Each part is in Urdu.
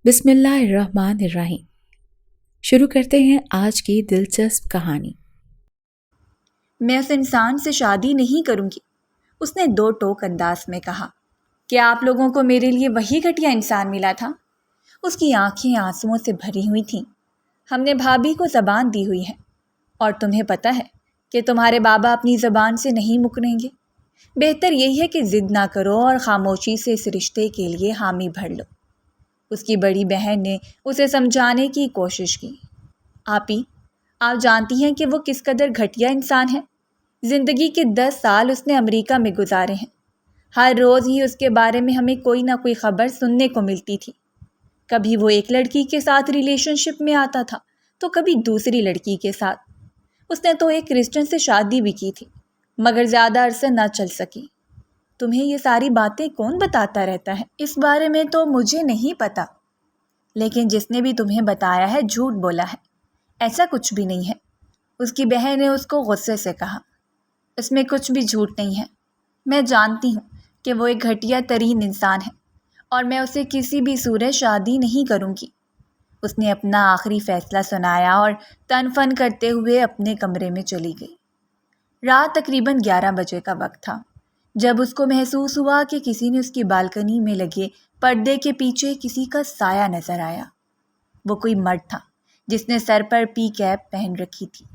بسم اللہ الرحمن الرحیم۔ شروع کرتے ہیں آج کی دلچسپ کہانی۔ میں اس انسان سے شادی نہیں کروں گی، اس نے دو ٹوک انداز میں کہا۔ کیا آپ لوگوں کو میرے لیے وہی گھٹیا انسان ملا تھا؟ اس کی آنکھیں آنسوؤں سے بھری ہوئی تھیں۔ ہم نے بھابھی کو زبان دی ہوئی ہے اور تمہیں پتہ ہے کہ تمہارے بابا اپنی زبان سے نہیں مکریں گے۔ بہتر یہی ہے کہ ضد نہ کرو اور خاموشی سے اس رشتے کے لیے حامی بھر لو۔ اس کی بڑی بہن نے اسے سمجھانے کی کوشش کی۔ آپی، آپ جانتی ہیں کہ وہ کس قدر گھٹیا انسان ہے۔ زندگی کے 10 سال اس نے امریکہ میں گزارے ہیں۔ ہر روز ہی اس کے بارے میں ہمیں کوئی نہ کوئی خبر سننے کو ملتی تھی۔ کبھی وہ ایک لڑکی کے ساتھ ریلیشن شپ میں آتا تھا تو کبھی دوسری لڑکی کے ساتھ۔ اس نے تو ایک کرسچن سے شادی بھی کی تھی مگر زیادہ عرصہ نہ چل سکی۔ تمہیں یہ ساری باتیں کون بتاتا رہتا ہے؟ اس بارے میں تو مجھے نہیں پتا، لیکن جس نے بھی تمہیں بتایا ہے جھوٹ بولا ہے۔ ایسا کچھ بھی نہیں ہے، اس کی بہن نے اس کو غصے سے کہا۔ اس میں کچھ بھی جھوٹ نہیں ہے۔ میں جانتی ہوں کہ وہ ایک گھٹیا ترین انسان ہے اور میں اسے کسی بھی صورت شادی نہیں کروں گی۔ اس نے اپنا آخری فیصلہ سنایا اور تن فن کرتے ہوئے اپنے کمرے میں چلی گئی۔ رات تقریباً 11 بجے کا وقت تھا جب اس کو محسوس ہوا کہ کسی نے اس کی بالکنی میں لگے پردے کے پیچھے کسی کا سایہ نظر آیا۔ وہ کوئی مرد تھا جس نے سر پر پی کیپ پہن رکھی تھی۔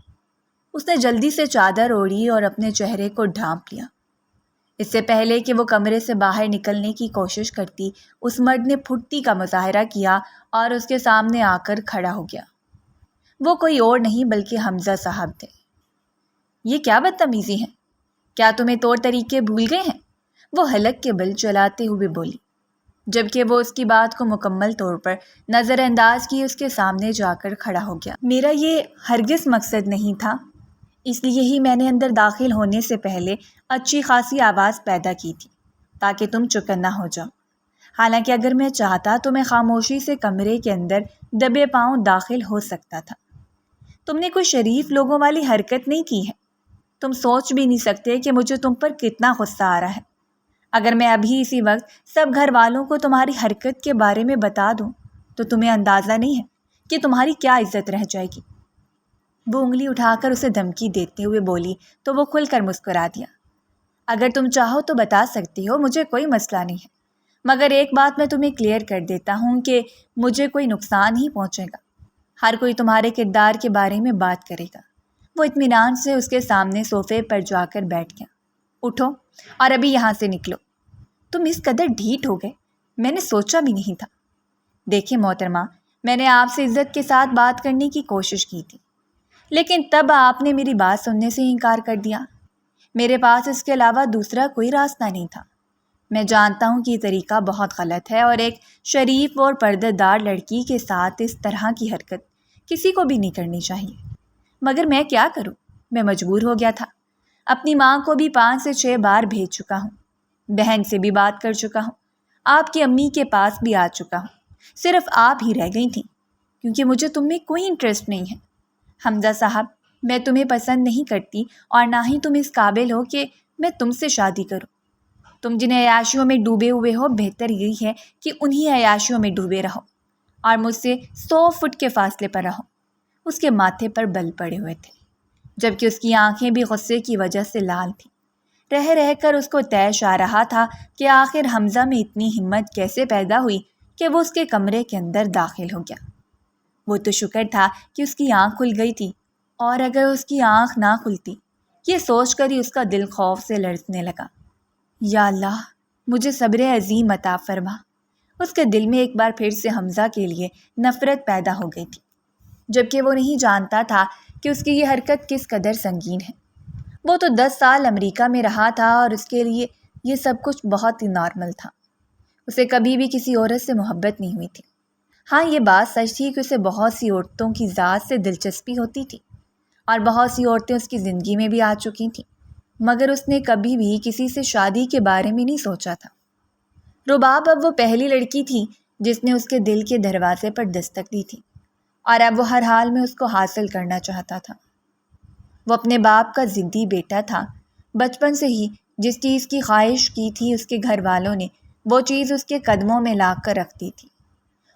اس نے جلدی سے چادر اوڑھی اور اپنے چہرے کو ڈھانپ لیا۔ اس سے پہلے کہ وہ کمرے سے باہر نکلنے کی کوشش کرتی، اس مرد نے پھٹتی کا مظاہرہ کیا اور اس کے سامنے آ کر کھڑا ہو گیا۔ وہ کوئی اور نہیں بلکہ حمزہ صاحب تھے۔ یہ کیا بدتمیزی ہے؟ کیا تمہیں طور طریقے بھول گئے ہیں؟ وہ حلق کے بل چلاتے ہوئے بولی، جبکہ وہ اس کی بات کو مکمل طور پر نظر انداز کی اس کے سامنے جا کر کھڑا ہو گیا۔ میرا یہ ہرگز مقصد نہیں تھا، اس لیے ہی میں نے اندر داخل ہونے سے پہلے اچھی خاصی آواز پیدا کی تھی تاکہ تم چکنا ہو جاؤ۔ حالانکہ اگر میں چاہتا تو میں خاموشی سے کمرے کے اندر دبے پاؤں داخل ہو سکتا تھا۔ تم نے کوئی شریف لوگوں والی حرکت نہیں کی ہے۔ تم سوچ بھی نہیں سکتے کہ مجھے تم پر کتنا غصہ آ رہا ہے۔ اگر میں ابھی اسی وقت سب گھر والوں کو تمہاری حرکت کے بارے میں بتا دوں تو تمہیں اندازہ نہیں ہے کہ تمہاری کیا عزت رہ جائے گی۔ وہ انگلی اٹھا کر اسے دھمکی دیتے ہوئے بولی تو وہ کھل کر مسکرا دیا۔ اگر تم چاہو تو بتا سکتی ہو، مجھے کوئی مسئلہ نہیں ہے، مگر ایک بات میں تمہیں کلیئر کر دیتا ہوں کہ مجھے کوئی نقصان ہی پہنچے گا۔ ہر کوئی تمہارے کردار کے بارے میں بات کرے گا۔ وہ اطمینان سے اس کے سامنے صوفے پر جا کر بیٹھ گیا۔ اٹھو اور ابھی یہاں سے نکلو۔ تم اس قدر ڈھیٹ ہو گئے، میں نے سوچا بھی نہیں تھا۔ دیکھیں محترمہ، میں نے آپ سے عزت کے ساتھ بات کرنے کی کوشش کی تھی، لیکن تب آپ نے میری بات سننے سے انکار کر دیا۔ میرے پاس اس کے علاوہ دوسرا کوئی راستہ نہیں تھا۔ میں جانتا ہوں کہ یہ طریقہ بہت غلط ہے اور ایک شریف اور پردہ دار لڑکی کے ساتھ اس طرح کی حرکت کسی کو بھی نہیں کرنی چاہیے، مگر میں کیا کروں؟ میں مجبور ہو گیا تھا۔ اپنی ماں کو بھی 5 سے 6 بار بھیج چکا ہوں، بہن سے بھی بات کر چکا ہوں، آپ کی امی کے پاس بھی آ چکا ہوں۔ صرف آپ ہی رہ گئی تھیں کیونکہ مجھے تم میں کوئی انٹرسٹ نہیں ہے۔ حمزہ صاحب، میں تمہیں پسند نہیں کرتی اور نہ ہی تم اس قابل ہو کہ میں تم سے شادی کروں۔ تم جن عیاشیوں میں ڈوبے ہوئے ہو، بہتر یہی ہے کہ انہی عیاشیوں میں ڈوبے رہو اور مجھ سے 100 فٹ کے فاصلے پر رہو۔ اس کے ماتھے پر بل پڑے ہوئے تھے جبکہ اس کی آنکھیں بھی غصے کی وجہ سے لال تھیں۔ رہ رہ کر اس کو طیش آ رہا تھا کہ آخر حمزہ میں اتنی ہمت کیسے پیدا ہوئی کہ وہ اس کے کمرے کے اندر داخل ہو گیا۔ وہ تو شکر تھا کہ اس کی آنکھ کھل گئی تھی، اور اگر اس کی آنکھ نہ کھلتی، یہ سوچ کر ہی اس کا دل خوف سے لرزنے لگا۔ یا اللہ، مجھے صبر عظیم عطا فرما۔ اس کے دل میں ایک بار پھر سے حمزہ کے لیے نفرت پیدا ہو گئی تھی، جبکہ وہ نہیں جانتا تھا کہ اس کی یہ حرکت کس قدر سنگین ہے۔ وہ تو 10 سال امریکہ میں رہا تھا اور اس کے لیے یہ سب کچھ بہت ہی نارمل تھا۔ اسے کبھی بھی کسی عورت سے محبت نہیں ہوئی تھی۔ ہاں، یہ بات سچ تھی کہ اسے بہت سی عورتوں کی ذات سے دلچسپی ہوتی تھی اور بہت سی عورتیں اس کی زندگی میں بھی آ چکی تھیں، مگر اس نے کبھی بھی کسی سے شادی کے بارے میں نہیں سوچا تھا۔ رباب اب وہ پہلی لڑکی تھی جس نے اس کے دل کے دروازے پر دستک دی تھی، اور اب وہ ہر حال میں اس کو حاصل کرنا چاہتا تھا۔ وہ اپنے باپ کا ضدی بیٹا تھا۔ بچپن سے ہی جس چیز کی خواہش کی تھی، اس کے گھر والوں نے وہ چیز اس کے قدموں میں لا کر رکھ دی تھی۔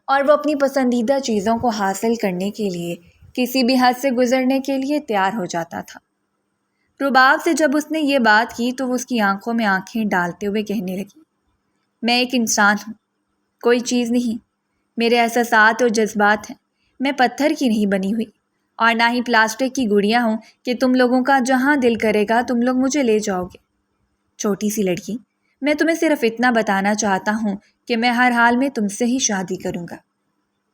اور وہ اپنی پسندیدہ چیزوں کو حاصل کرنے کے لیے کسی بھی حد سے گزرنے کے لیے تیار ہو جاتا تھا۔ رباب سے جب اس نے یہ بات کی تو وہ اس کی آنکھوں میں آنکھیں ڈالتے ہوئے کہنے لگی، میں ایک انسان ہوں، کوئی چیز نہیں۔ میرے احساسات اور جذبات ہیں، میں پتھر کی نہیں بنی ہوئی اور نہ ہی پلاسٹک کی گڑیا ہوں کہ تم لوگوں کا جہاں دل کرے گا تم لوگ مجھے لے جاؤ گے۔ چھوٹی سی لڑکی، میں تمہیں صرف اتنا بتانا چاہتا ہوں کہ میں ہر حال میں تم سے ہی شادی کروں گا۔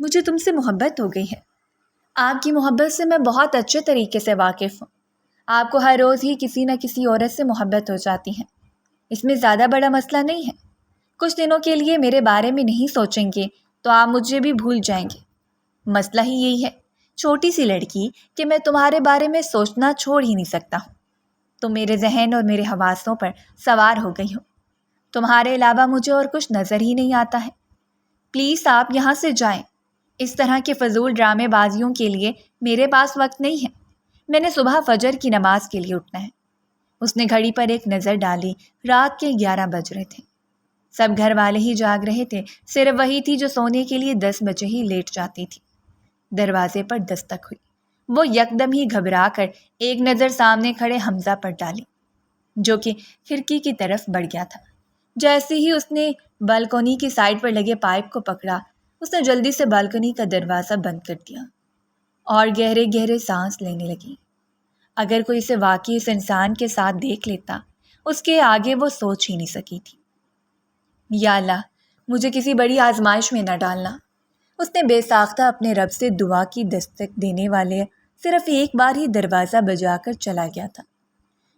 مجھے تم سے محبت ہو گئی ہے۔ آپ کی محبت سے میں بہت اچھے طریقے سے واقف ہوں۔ آپ کو ہر روز ہی کسی نہ کسی عورت سے محبت ہو جاتی ہے، اس میں زیادہ بڑا مسئلہ نہیں ہے۔ کچھ دنوں کے لیے میرے بارے میں نہیں سوچیں گے تو آپ مجھے بھی بھول جائیں گے۔ مسئلہ ہی یہی ہے چھوٹی سی لڑکی کہ میں تمہارے بارے میں سوچنا چھوڑ ہی نہیں سکتا ہوں۔ تم میرے ذہن اور میرے حواسوں پر سوار ہو گئی ہو، تمہارے علاوہ مجھے اور کچھ نظر ہی نہیں آتا ہے۔ پلیز آپ یہاں سے جائیں، اس طرح کے فضول ڈرامے بازیوں کے لیے میرے پاس وقت نہیں ہے۔ میں نے صبح فجر کی نماز کے لیے اٹھنا ہے۔ اس نے گھڑی پر ایک نظر ڈالی، رات کے 11 بج رہے تھے۔ سب گھر والے ہی جاگ رہے تھے، صرف وہی تھی جو سونے کے لیے 10 بجے ہی لیٹ جاتی تھی۔ دروازے پر دستک ہوئی، وہ یکدم ہی گھبرا کر ایک نظر سامنے کھڑے حمزہ پر ڈالی جو کہ کھڑکی کی طرف بڑھ گیا تھا۔ جیسے ہی اس نے بالکونی کی سائڈ پر لگے پائپ کو پکڑا، اس نے جلدی سے بالکونی کا دروازہ بند کر دیا اور گہرے گہرے سانس لینے لگی۔ اگر کوئی اسے واقعی اس انسان کے ساتھ دیکھ لیتا، اس کے آگے وہ سوچ ہی نہیں سکی تھی۔ یا اللہ، مجھے کسی بڑی آزمائش میں نہ ڈالنا۔ اس نے بے ساختہ اپنے رب سے دعا کی دستک دینے والے صرف ایک بار ہی دروازہ بجا کر چلا گیا تھا۔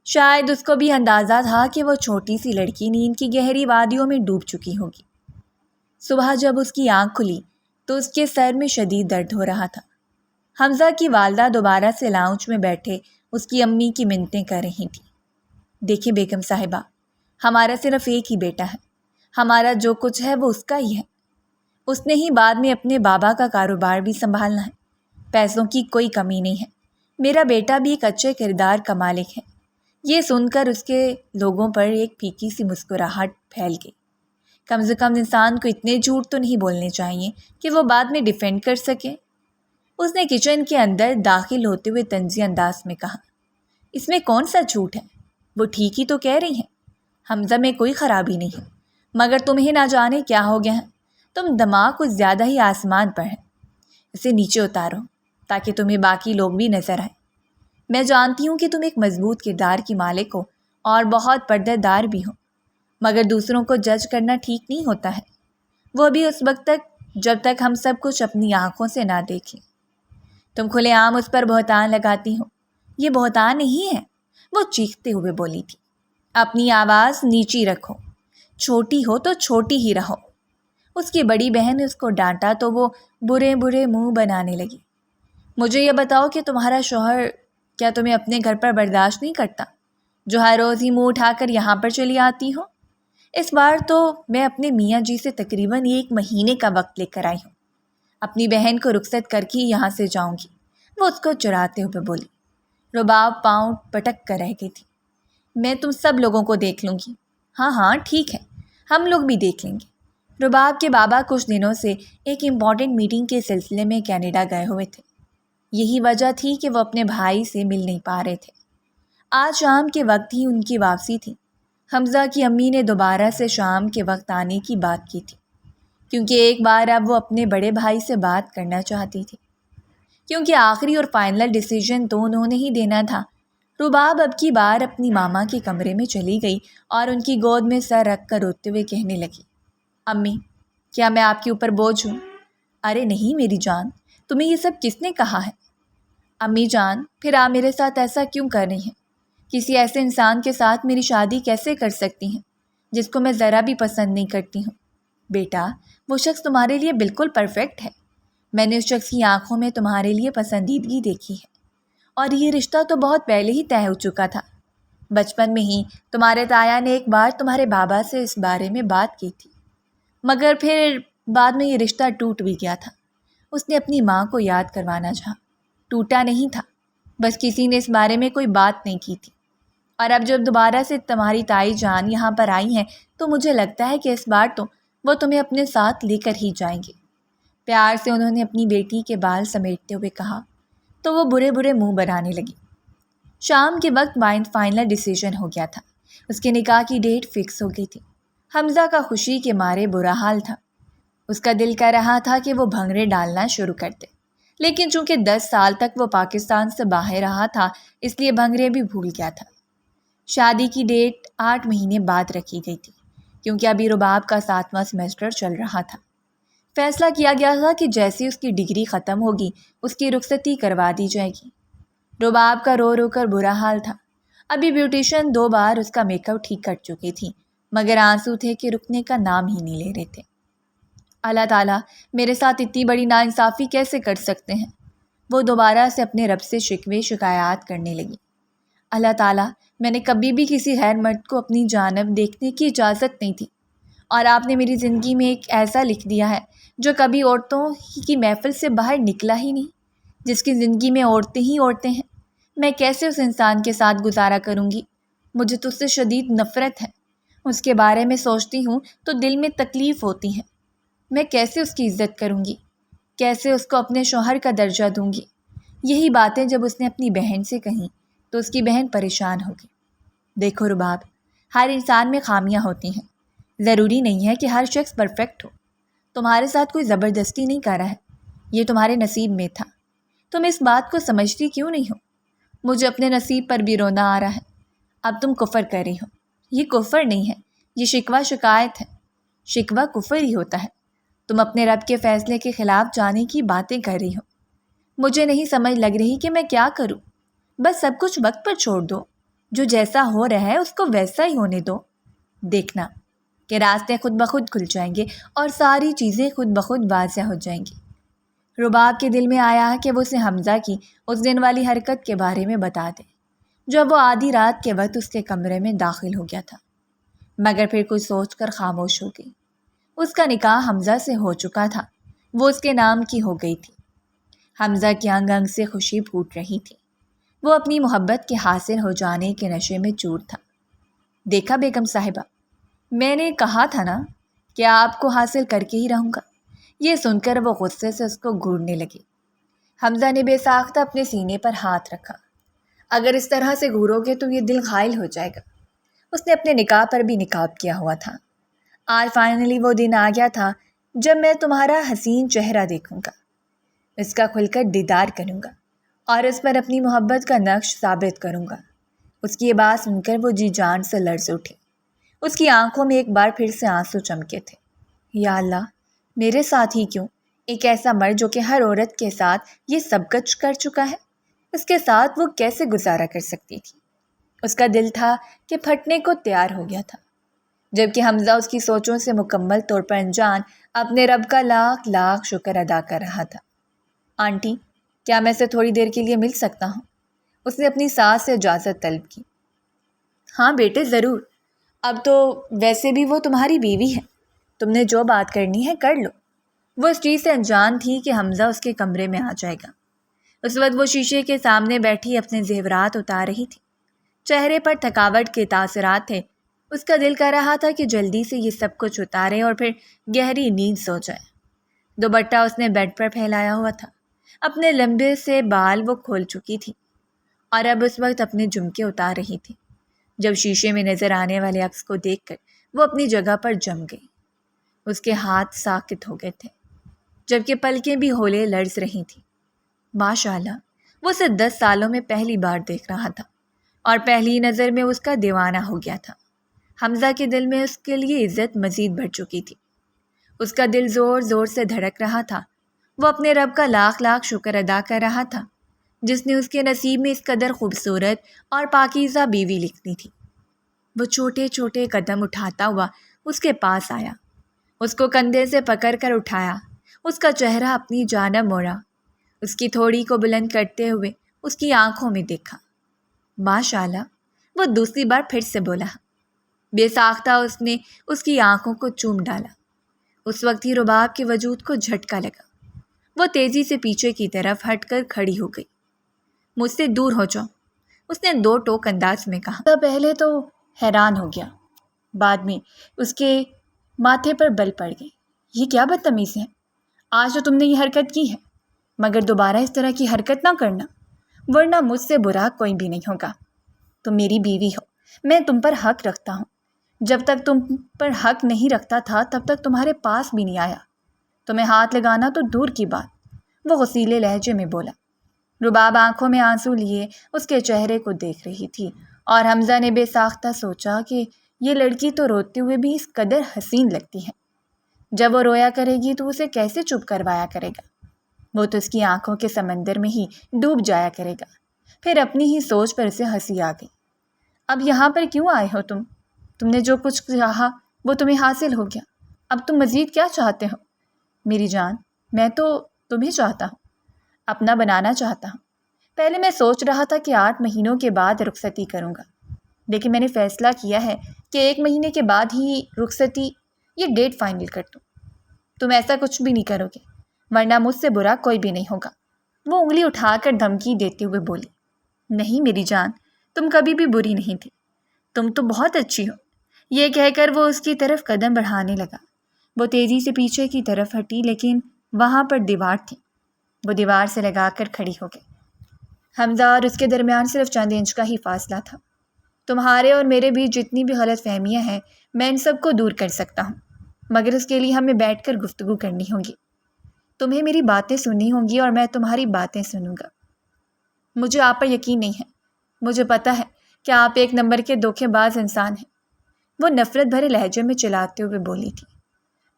شاید اس کو بھی اندازہ تھا کہ وہ چھوٹی سی لڑکی نیند کی گہری وادیوں میں ڈوب چکی ہوگی۔ صبح جب اس کی آنکھ کھلی تو اس کے سر میں شدید درد ہو رہا تھا۔ حمزہ کی والدہ دوبارہ سے لاؤنج میں بیٹھے اس کی امی کی منتیں کر رہی تھیں۔ دیکھیں بیگم صاحبہ، ہمارا صرف ایک ہی بیٹا ہے، ہمارا جو کچھ ہے وہ اس کا ہی ہے۔ اس نے ہی بعد میں اپنے بابا کا کاروبار بھی سنبھالنا ہے، پیسوں کی کوئی کمی نہیں ہے۔ میرا بیٹا بھی ایک اچھے کردار کا مالک ہے۔ یہ سن کر اس کے لوگوں پر ایک پھیکی سی مسکراہٹ پھیل گئی۔ کم سے کم انسان کو اتنے جھوٹ تو نہیں بولنے چاہیے کہ وہ بعد میں ڈیفینڈ کر سکے۔ اس نے کچن کے اندر داخل ہوتے ہوئے طنزی انداز میں کہا، اس میں کون سا جھوٹ ہے؟ وہ ٹھیک ہی تو کہہ رہی ہیں، حمزہ میں کوئی خرابی نہیں ہے، مگر تمہیں نہ جانے کیا ہو گیا ہے، تم دماغ کچھ زیادہ ہی آسمان پر ہے۔ اسے نیچے اتارو تاکہ تمہیں باقی لوگ بھی نظر آئے۔ میں جانتی ہوں کہ تم ایک مضبوط کردار کی مالک ہو اور بہت پردہ دار بھی ہو، مگر دوسروں کو جج کرنا ٹھیک نہیں ہوتا ہے، وہ بھی اس وقت تک جب تک ہم سب کچھ اپنی آنکھوں سے نہ دیکھیں۔ تم کھلے عام اس پر بہتان لگاتی ہو، یہ بہتان نہیں ہے، وہ چیختے ہوئے بولی تھی۔ اپنی آواز نیچی رکھو، چھوٹی ہو تو چھوٹی ہی رہو۔ اس کی بڑی بہن نے اس کو ڈانٹا تو وہ برے برے منہ بنانے لگی۔ مجھے یہ بتاؤ کہ تمہارا شوہر کیا تمہیں اپنے گھر پر برداشت نہیں کرتا، جو ہر روز ہی منہ اٹھا کر یہاں پر چلی آتی ہو؟ اس بار تو میں اپنے میاں جی سے تقریباً 1 مہینے کا وقت لے کر آئی ہوں، اپنی بہن کو رخصت کر کے یہاں سے جاؤں گی، وہ اس کو چراتے ہوئے بولی۔ رباب پاؤں پٹک کر رہ گئی تھی۔ میں تم سب لوگوں کو دیکھ لوں گی۔ ہاں ہاں ٹھیک ہے، ہم لوگ بھی دیکھ لیں گے۔ رباب کے بابا کچھ دنوں سے ایک امپورٹنٹ میٹنگ کے سلسلے میں کینیڈا گئے ہوئے تھے، یہی وجہ تھی کہ وہ اپنے بھائی سے مل نہیں پا رہے تھے۔ آج شام کے وقت ہی ان کی واپسی تھی۔ حمزہ کی امی نے دوبارہ سے شام کے وقت آنے کی بات کی تھی، کیونکہ ایک بار اب وہ اپنے بڑے بھائی سے بات کرنا چاہتی تھی، کیونکہ آخری اور فائنل ڈیسیجن تو انہوں نے ہی دینا تھا۔ رباب اب کی بار اپنی ماما کے کمرے میں چلی گئی اور ان کی گود میں سر رکھ کر روتے ہوئے کہنے لگی، امی کیا میں آپ کے اوپر بوجھ ہوں؟ ارے نہیں میری جان، تمہیں یہ سب کس نے کہا ہے؟ امی جان پھر آپ میرے ساتھ ایسا کیوں کر رہی ہیں؟ کسی ایسے انسان کے ساتھ میری شادی کیسے کر سکتی ہیں جس کو میں ذرا بھی پسند نہیں کرتی ہوں؟ بیٹا وہ شخص تمہارے لیے بالکل پرفیکٹ ہے، میں نے اس شخص کی آنکھوں میں تمہارے لیے پسندیدگی دیکھی ہے، اور یہ رشتہ تو بہت پہلے ہی طے ہو چکا تھا۔ بچپن میں ہی تمہارے تایا نے ایک بار تمہارے بابا سے اس بارے میں بات کی تھی، مگر پھر بعد میں یہ رشتہ ٹوٹ بھی گیا تھا۔ اس نے اپنی ماں کو یاد کروانا چاہا، ٹوٹا نہیں تھا، بس کسی نے اس بارے میں کوئی بات نہیں کی تھی، اور اب جب دوبارہ سے تمہاری تائی جان یہاں پر آئی ہیں تو مجھے لگتا ہے کہ اس بار تو وہ تمہیں اپنے ساتھ لے کر ہی جائیں گے۔ پیار سے انہوں نے اپنی بیٹی کے بال سمیٹتے ہوئے کہا تو وہ برے برے منہ بنانے لگی۔ شام کے وقت فائنل ڈیسیژن ہو گیا تھا۔ اس کے نکاح کی ڈیٹ فکس ہو گئی تھی۔ حمزہ کا خوشی کے مارے برا حال تھا۔ اس کا دل کر رہا تھا کہ وہ بھنگڑے ڈالنا شروع کر دے، لیکن چونکہ 10 سال تک وہ پاکستان سے باہر رہا تھا اس لیے بھنگڑے بھی بھول گیا تھا۔ شادی کی ڈیٹ 8 مہینے بعد رکھی گئی تھی کیونکہ ابھی رباب کا 7واں سیمسٹر چل رہا تھا۔ فیصلہ کیا گیا تھا کہ جیسے اس کی ڈگری ختم ہوگی اس کی رخصتی کروا دی جائے گی۔ رباب کا رو رو کر برا حال تھا۔ ابھی بیوٹیشین 2 بار اس کا میک اپ ٹھیک کر چکی تھی مگر آنسو تھے کہ رکنے کا نام ہی نہیں لے رہے تھے۔ اللہ تعالیٰ میرے ساتھ اتنی بڑی ناانصافی کیسے کر سکتے ہیں؟ وہ دوبارہ سے اپنے رب سے شکوے شکایات کرنے لگی۔ اللہ تعالیٰ میں نے کبھی بھی کسی غیر مرد کو اپنی جانب دیکھنے کی اجازت نہیں تھی، اور آپ نے میری زندگی میں ایک ایسا لکھ دیا ہے جو کبھی عورتوں کی محفل سے باہر نکلا ہی نہیں، جس کی زندگی میں عورتیں ہی عورتیں ہیں۔ میں کیسے اس انسان کے ساتھ گزارا کروں گی؟ مجھے تو اس سے شدید نفرت ہے۔ اس کے بارے میں سوچتی ہوں تو دل میں تکلیف ہوتی ہے۔ میں کیسے اس کی عزت کروں گی؟ کیسے اس کو اپنے شوہر کا درجہ دوں گی؟ یہی باتیں جب اس نے اپنی بہن سے کہیں تو اس کی بہن پریشان ہو گئی۔ دیکھو رباب، ہر انسان میں خامیاں ہوتی ہیں، ضروری نہیں ہے کہ ہر شخص پرفیکٹ ہو۔ تمہارے ساتھ کوئی زبردستی نہیں کر رہا ہے، یہ تمہارے نصیب میں تھا۔ تم اس بات کو سمجھتی کیوں نہیں ہو؟ مجھے اپنے نصیب پر بھی رونا آ رہا ہے۔ اب تم کفر کر رہی ہو۔ یہ کفر نہیں ہے، یہ شکوہ شکایت ہے۔ شکوہ کفر ہی ہوتا ہے۔ تم اپنے رب کے فیصلے کے خلاف جانے کی باتیں کر رہی ہو۔ مجھے نہیں سمجھ لگ رہی کہ میں کیا کروں۔ بس سب کچھ وقت پر چھوڑ دو، جو جیسا ہو رہا ہے اس کو ویسا ہی ہونے دو۔ دیکھنا کہ راستے خود بخود کھل جائیں گے اور ساری چیزیں خود بخود واضح ہو جائیں گی۔ رباب کے دل میں آیا کہ وہ اسے حمزہ کی اس دن والی حرکت کے بارے میں بتا دے جب وہ آدھی رات کے وقت اس کے کمرے میں داخل ہو گیا تھا، مگر پھر کچھ سوچ کر خاموش ہو گئی۔ اس کا نکاح حمزہ سے ہو چکا تھا، وہ اس کے نام کی ہو گئی تھی۔ حمزہ کی انگ انگ سے خوشی پھوٹ رہی تھی۔ وہ اپنی محبت کے حاصل ہو جانے کے نشے میں چور تھا۔ دیکھا بیگم صاحبہ، میں نے کہا تھا نا کہ آپ کو حاصل کر کے ہی رہوں گا۔ یہ سن کر وہ غصے سے اس کو گھورنے لگی۔ حمزہ نے بے ساختہ اپنے سینے پر ہاتھ رکھا۔ اگر اس طرح سے گھورو گے تو یہ دل غائل ہو جائے گا۔ اس نے اپنے نکاح پر بھی نقاب کیا ہوا تھا۔ آج فائنلی وہ دن آ گیا تھا جب میں تمہارا حسین چہرہ دیکھوں گا، اس کا کھل کر دیدار کروں گا اور اس پر اپنی محبت کا نقش ثابت کروں گا۔ اس کی یہ بات سن کر وہ جی جان سے لرز اٹھی۔ اس کی آنکھوں میں ایک بار پھر سے آنسو چمکے تھے۔ یا اللہ، میرے ساتھ ہی کیوں؟ ایک ایسا مرد جو کہ ہر عورت کے ساتھ یہ سب کچھ کر چکا ہے، اس کے ساتھ وہ کیسے گزارا کر سکتی تھی؟ اس کا دل تھا کہ پھٹنے کو تیار ہو گیا تھا، جبکہ حمزہ اس کی سوچوں سے مکمل طور پر انجان اپنے رب کا لاکھ لاکھ شکر ادا کر رہا تھا۔ آنٹی، کیا میں سے تھوڑی دیر کے لیے مل سکتا ہوں؟ اس نے اپنی ساس سے اجازت طلب کی۔ ہاں بیٹے ضرور، اب تو ویسے بھی وہ تمہاری بیوی ہے، تم نے جو بات کرنی ہے کر لو۔ وہ اس چیز سے انجان تھی کہ حمزہ اس کے کمرے میں آ جائے گا۔ اس وقت وہ شیشے کے سامنے بیٹھی اپنے زیورات اتار رہی تھی۔ چہرے پر تھکاوٹ کے تاثرات تھے۔ اس کا دل کر رہا تھا کہ جلدی سے یہ سب کچھ اتارے اور پھر گہری نیند سو جائے۔ دوپٹہ اس نے بیڈ پر پھیلایا ہوا تھا۔ اپنے لمبے سے بال وہ کھول چکی تھی اور اب اس وقت اپنے جھمکے اتار رہی تھی۔ جب شیشے میں نظر آنے والے عکس کو دیکھ کر وہ اپنی جگہ پر جم گئی۔ اس کے ہاتھ ساکت ہو گئے تھے، جبکہ پلکیں بھی ہولے لرز رہی تھیں۔ ماشاءاللہ، وہ اسے 10 سالوں میں پہلی بار دیکھ رہا تھا اور پہلی نظر میں اس کا دیوانہ ہو گیا تھا۔ حمزہ کے دل میں اس کے لیے عزت مزید بڑھ چکی تھی۔ اس کا دل زور زور سے دھڑک رہا تھا۔ وہ اپنے رب کا لاکھ لاکھ شکر ادا کر رہا تھا جس نے اس کے نصیب میں اس قدر خوبصورت اور پاکیزہ بیوی لکھنی تھی۔ وہ چھوٹے چھوٹے قدم اٹھاتا ہوا اس کے پاس آیا، اس کو کندھے سے پکڑ کر اٹھایا، اس کا چہرہ اپنی جانب موڑا، اس کی تھوڑی کو بلند کرتے ہوئے اس کی آنکھوں میں دیکھا۔ ماشاءاللہ، وہ دوسری بار پھر سے بولا۔ بے ساختہ اس نے اس کی آنکھوں کو چوم ڈالا۔ اس وقت ہی رباب کے وجود کو جھٹکا لگا۔ وہ تیزی سے پیچھے کی طرف ہٹ کر کھڑی ہو گئی۔ مجھ سے دور ہو جاؤ، اس نے 2 ٹوک انداز میں کہا۔ پہلے تو حیران ہو گیا، بعد میں اس کے ماتھے پر بل پڑ گئی۔ یہ کیا بدتمیزی ہے؟ آج تو تم نے یہ حرکت کی ہے، مگر دوبارہ اس طرح کی حرکت نہ کرنا، ورنہ مجھ سے برا کوئی بھی نہیں ہوگا۔ تم میری بیوی ہو، میں تم پر حق رکھتا ہوں۔ جب تک تم پر حق نہیں رکھتا تھا تب تک تمہارے پاس بھی نہیں آیا۔ تمہیں ہاتھ لگانا تو دور کی بات، وہ غصیلے لہجے میں بولا۔ رباب آنکھوں میں آنسو لیے اس کے چہرے کو دیکھ رہی تھی، اور حمزہ نے بے ساختہ سوچا کہ یہ لڑکی تو روتے ہوئے بھی اس قدر حسین لگتی ہے، جب وہ رویا کرے گی تو اسے کیسے چپ کروایا کرے گا؟ وہ تو اس کی آنکھوں کے سمندر میں ہی ڈوب جایا کرے گا۔ پھر اپنی ہی سوچ پر اسے ہنسی آ گئی۔ اب یہاں پر کیوں آئے ہو تم نے جو کچھ چاہا وہ تمہیں حاصل ہو گیا، اب تم مزید کیا چاہتے ہو؟ میری جان، میں تو تمہیں چاہتا ہوں، اپنا بنانا چاہتا ہوں۔ پہلے میں سوچ رہا تھا کہ 8 مہینوں کے بعد رخصتی کروں گا، لیکن میں نے فیصلہ کیا ہے کہ 1 مہینے کے بعد ہی رخصتی یہ ڈیٹ فائنل کر دوں۔ تم ایسا کچھ بھی نہیں کرو گے، ورنہ مجھ سے برا کوئی بھی نہیں ہوگا۔ وہ انگلی اٹھا کر دھمکی دیتے ہوئے بولی۔ نہیں میری جان، تم کبھی بھی بری نہیں تھی، تم تو بہت اچھی ہو۔ یہ کہہ کر وہ اس کی طرف قدم بڑھانے لگا۔ وہ تیزی سے پیچھے کی طرف ہٹی، لیکن وہاں پر دیوار تھی۔ وہ دیوار سے لگا کر کھڑی ہو گئی۔ حمزہ اور اس کے درمیان صرف چند انچ کا ہی فاصلہ تھا۔ تمہارے اور میرے بیچ جتنی بھی غلط فہمیاں ہیں میں ان سب کو دور کر سکتا ہوں، مگر اس کے لیے ہمیں بیٹھ کر گفتگو کرنی ہوگی۔ تمہیں میری باتیں سننی ہوں گی اور میں تمہاری باتیں سنوں گا۔ مجھے آپ پر یقین نہیں ہے، مجھے پتہ ہے کہ آپ ایک نمبر کے دھوکے باز انسان ہیں، وہ نفرت بھرے لہجے میں چلاتے ہوئے بولی تھی۔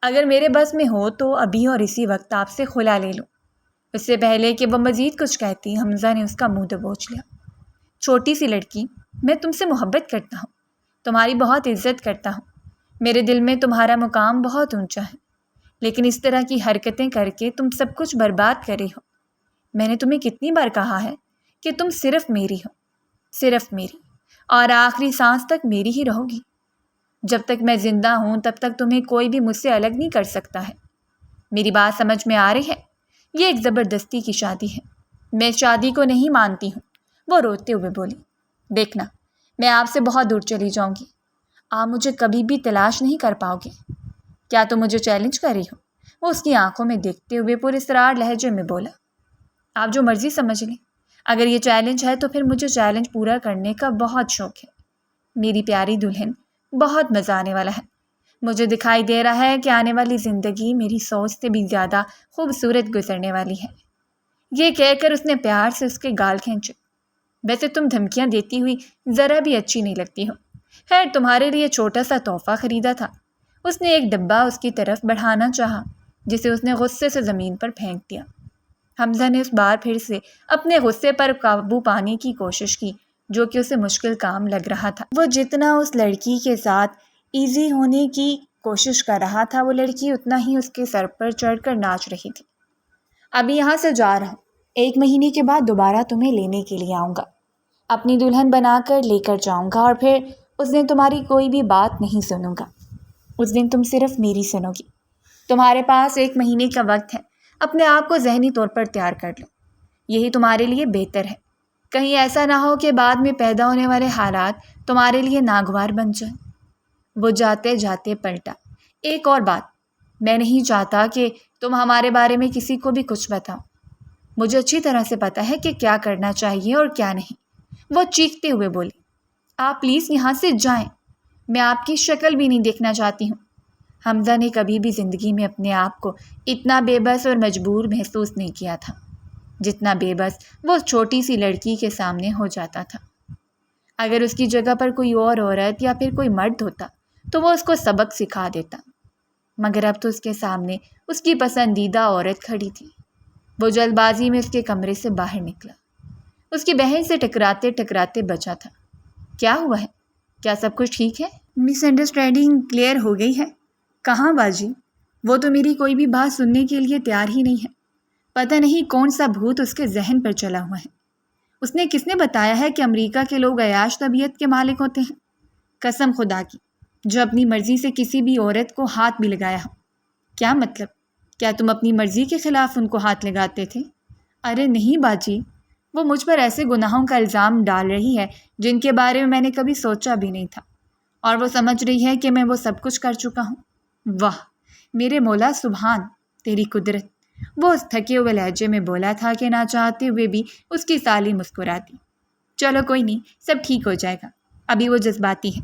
اگر میرے بس میں ہو تو ابھی اور اسی وقت آپ سے خلا لے لوں۔ اس سے پہلے کہ وہ مزید کچھ کہتی، حمزہ نے اس کا منہ دبوچ لیا۔ چھوٹی سی لڑکی، میں تم سے محبت کرتا ہوں، تمہاری بہت عزت کرتا ہوں، میرے دل میں تمہارا مقام بہت اونچا ہے، لیکن اس طرح کی حرکتیں کر کے تم سب کچھ برباد کرے ہو۔ میں نے تمہیں کتنی بار کہا ہے کہ تم صرف میری ہو، صرف میری، اور آخری سانس تک میری ہی رہو گی۔ جب تک میں زندہ ہوں تب تک تمہیں کوئی بھی مجھ سے الگ نہیں کر سکتا ہے۔ میری بات سمجھ میں آ رہی ہے؟ یہ ایک زبردستی کی شادی ہے، میں شادی کو نہیں مانتی ہوں۔ وہ روتے ہوئے بولی۔ دیکھنا، میں آپ سے بہت دور چلی جاؤں گی، آپ مجھے کبھی بھی تلاش نہیں کر پاؤ گے۔ کیا تم مجھے چیلنج کر رہی ہو؟ وہ اس کی آنکھوں میں دیکھتے ہوئے پراسرار لہجے میں بولا۔ آپ جو مرضی سمجھ لیں، اگر یہ چیلنج ہے تو پھر مجھے چیلنج پورا کرنے کا بہت شوق ہے۔ میری پیاری دلہن، بہت مزہ آنے والا ہے۔ مجھے دکھائی دے رہا ہے کہ آنے والی زندگی میری سوچ سے بھی زیادہ خوبصورت گزرنے والی ہے۔ یہ کہہ کر اس نے پیار سے اس کے گال کھینچے۔ ویسے تم دھمکیاں دیتی ہوئی ذرا بھی اچھی نہیں لگتی ہو۔ خیر، تمہارے لیے چھوٹا سا تحفہ خریدا تھا۔ اس نے ایک ڈبہ اس کی طرف بڑھانا چاہا، جسے اس نے غصے سے زمین پر پھینک دیا۔ حمزہ نے اس بار پھر سے اپنے غصے پر قابو پانے کی کوشش کی، جو کہ اسے مشکل کام لگ رہا تھا۔ وہ جتنا اس لڑکی کے ساتھ ایزی ہونے کی کوشش کر رہا تھا، وہ لڑکی اتنا ہی اس کے سر پر چڑھ کر ناچ رہی تھی۔ ابھی یہاں سے جا رہا ہوں، 1 مہینے کے بعد دوبارہ تمہیں لینے کے لیے آؤں گا، اپنی دلہن بنا کر لے کر جاؤں گا، اور پھر اس دن تمہاری کوئی بھی بات نہیں سنوں گا۔ اس دن تم صرف میری سنو گی۔ تمہارے پاس 1 مہینے کا وقت ہے، اپنے آپ کو ذہنی طور پر تیار کر لو، یہی تمہارے لیے بہتر ہے۔ کہیں ایسا نہ ہو کہ بعد میں پیدا ہونے والے حالات تمہارے لیے ناگوار بن جائیں۔ وہ جاتے جاتے پلٹا۔ ایک اور بات، میں نہیں چاہتا کہ تم ہمارے بارے میں کسی کو بھی کچھ بتاؤ۔ مجھے اچھی طرح سے پتہ ہے کہ کیا کرنا چاہیے اور کیا نہیں۔ وہ چیختے ہوئے بولی۔ آپ پلیز یہاں سے جائیں، میں آپ کی شکل بھی نہیں دیکھنا چاہتی ہوں۔ حمزہ نے کبھی بھی زندگی میں اپنے آپ کو اتنا بے بس اور مجبور محسوس نہیں کیا تھا، جتنا بے بس وہ چھوٹی سی لڑکی کے سامنے ہو جاتا تھا۔ اگر اس کی جگہ پر کوئی اور عورت یا پھر کوئی مرد ہوتا تو وہ اس کو سبق سکھا دیتا، مگر اب تو اس کے سامنے اس کی پسندیدہ عورت کھڑی تھی۔ وہ جلد بازی میں اس کے کمرے سے باہر نکلا، اس کی بہن سے ٹکراتے ٹکراتے بچا تھا۔ کیا ہوا ہے؟ کیا سب کچھ ٹھیک ہے؟ مس انڈرسٹینڈنگ کلیئر ہو گئی ہے؟ کہاں باجی؟ وہ تو میری کوئی بھی بات سننے کے لیے تیار ہی نہیں ہے۔ پتہ نہیں کون سا بھوت اس کے ذہن پر چلا ہوا ہے۔ اس نے کس نے بتایا ہے کہ امریکہ کے لوگ عیاش طبیعت کے مالک ہوتے ہیں؟ قسم خدا کی، جو اپنی مرضی سے کسی بھی عورت کو ہاتھ بھی لگایا ہو۔ کیا مطلب؟ کیا تم اپنی مرضی کے خلاف ان کو ہاتھ لگاتے تھے؟ ارے نہیں باجی، وہ مجھ پر ایسے گناہوں کا الزام ڈال رہی ہے جن کے بارے میں نے کبھی سوچا بھی نہیں تھا، اور وہ سمجھ رہی ہے کہ میں وہ سب کچھ کر چکا ہوں۔ واہ میرے مولا، سبحان تیری قدرت! وہ اس تھکے ہوئے لہجے میں بولا تھا کہ نہ چاہتے ہوئے بھی اس کی سالی مسکراتی۔ چلو کوئی نہیں، سب ٹھیک ہو جائے گا، ابھی وہ جذباتی ہے،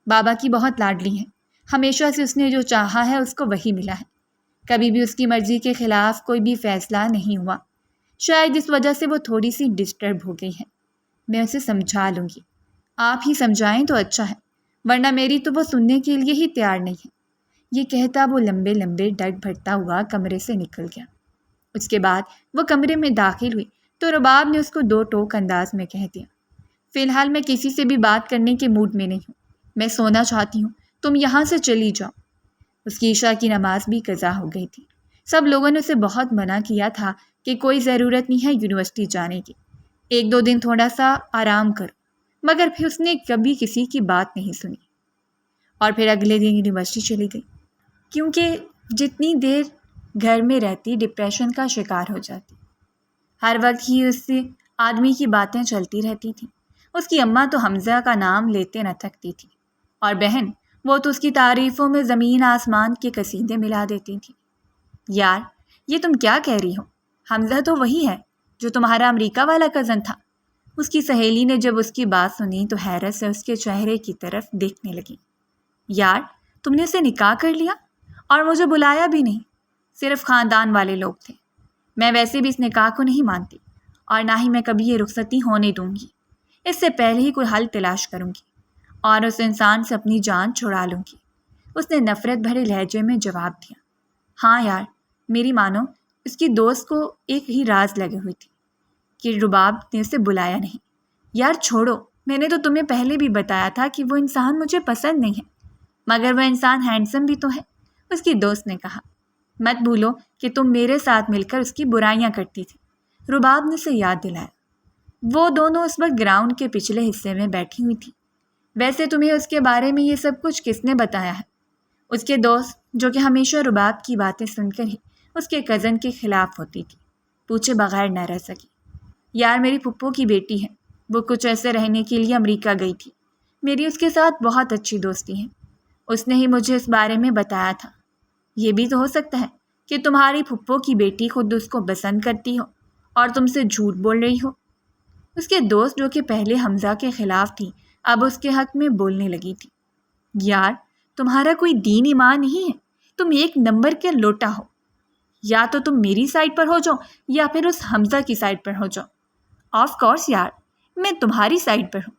بابا کی بہت لاڈلی ہے، ہمیشہ سے اس نے جو چاہا ہے اس کو وہی ملا ہے، کبھی بھی اس کی مرضی کے خلاف کوئی بھی فیصلہ نہیں ہوا، شاید اس وجہ سے وہ تھوڑی سی ڈسٹرب ہو گئی ہے، میں اسے سمجھا لوں گی، آپ ہی سمجھائیں تو اچھا ہے، ورنہ میری تو وہ سننے کے لیے ہی تیار نہیں ہے۔ یہ کہتا وہ لمبے لمبے ڈٹ بھرتا ہوا کمرے سے نکل گیا۔ اس کے بعد وہ کمرے میں داخل ہوئی تو رباب نے اس کو 2 ٹوک انداز میں کہہ دیا، فی الحال میں کسی سے بھی بات کرنے کے موڈ میں نہیں ہوں، میں سونا چاہتی ہوں، تم یہاں سے چلی جاؤ۔ اس کی عشاء کی نماز بھی قضا ہو گئی تھی، سب لوگوں نے اسے بہت منع کیا تھا کہ کوئی ضرورت نہیں ہے یونیورسٹی جانے کی، 1-2 دن تھوڑا سا آرام کرو، مگر پھر اس نے کبھی کسی کی بات نہیں سنی اور پھر اگلے دن یونیورسٹی چلی گئی، کیونکہ جتنی دیر گھر میں رہتی ڈپریشن کا شکار ہو جاتی، ہر وقت ہی اس سے آدمی کی باتیں چلتی رہتی تھیں۔ اس کی اماں تو حمزہ کا نام لیتے نہ تھکتی تھی، اور بہن وہ تو اس کی تعریفوں میں زمین آسمان کے قصیدے ملا دیتی تھی۔ یار یہ تم کیا کہہ رہی ہو؟ حمزہ تو وہی ہے جو تمہارا امریکہ والا کزن تھا۔ اس کی سہیلی نے جب اس کی بات سنی تو حیرت سے اس کے چہرے کی طرف دیکھنے لگی۔ یار تم نے اسے نکاح کر لیا اور مجھے بلایا بھی نہیں، صرف خاندان والے لوگ تھے، میں ویسے بھی اس نکاح کو نہیں مانتی اور نہ ہی میں کبھی یہ رخصتی ہونے دوں گی، اس سے پہلے ہی کوئی حل تلاش کروں گی اور اس انسان سے اپنی جان چھڑا لوں گی۔ اس نے نفرت بھرے لہجے میں جواب دیا۔ ہاں یار میری مانو، اس کی دوست کو ایک ہی راز لگی ہوئی تھی کہ رباب نے اسے بلایا نہیں۔ یار چھوڑو، میں نے تو تمہیں پہلے بھی بتایا تھا کہ وہ انسان مجھے پسند نہیں ہے، مگر وہ انسان ہینڈسم بھی تو ہے، اس کی دوست نے کہا۔ مت بھولو کہ تم میرے ساتھ مل کر اس کی برائیاں کرتی تھی، رباب نے اسے یاد دلایا۔ وہ دونوں اس وقت گراؤنڈ کے پچھلے حصے میں بیٹھی ہوئی تھی۔ ویسے تمہیں اس کے بارے میں یہ سب کچھ کس نے بتایا ہے؟ اس کے دوست، جو کہ ہمیشہ رباب کی باتیں سن کر ہی اس کے کزن کے خلاف ہوتی تھی، پوچھے بغیر نہ رہ سکی۔ یار میری پھپھو کی بیٹی ہے، وہ کچھ ایسے رہنے کے لیے امریکہ گئی تھی، میری اس کے ساتھ بہت اچھی دوستی ہے، اس نے ہی مجھے اس بارے میں بتایا تھا۔ یہ بھی تو ہو سکتا ہے کہ تمہاری پھپھو کی بیٹی خود اس کو پسند کرتی ہو اور تم سے جھوٹ بول رہی ہو۔ اس کے دوست، جو کہ پہلے حمزہ کے خلاف تھی، اب اس کے حق میں بولنے لگی تھی۔ یار تمہارا کوئی دین ایمان نہیں ہے، تم ایک نمبر کے لوٹا ہو، یا تو تم میری سائڈ پر ہو جاؤ یا پھر اس حمزہ کی سائڈ پر ہو جاؤ۔ آف کورس یار میں تمہاری سائڈ پر ہوں۔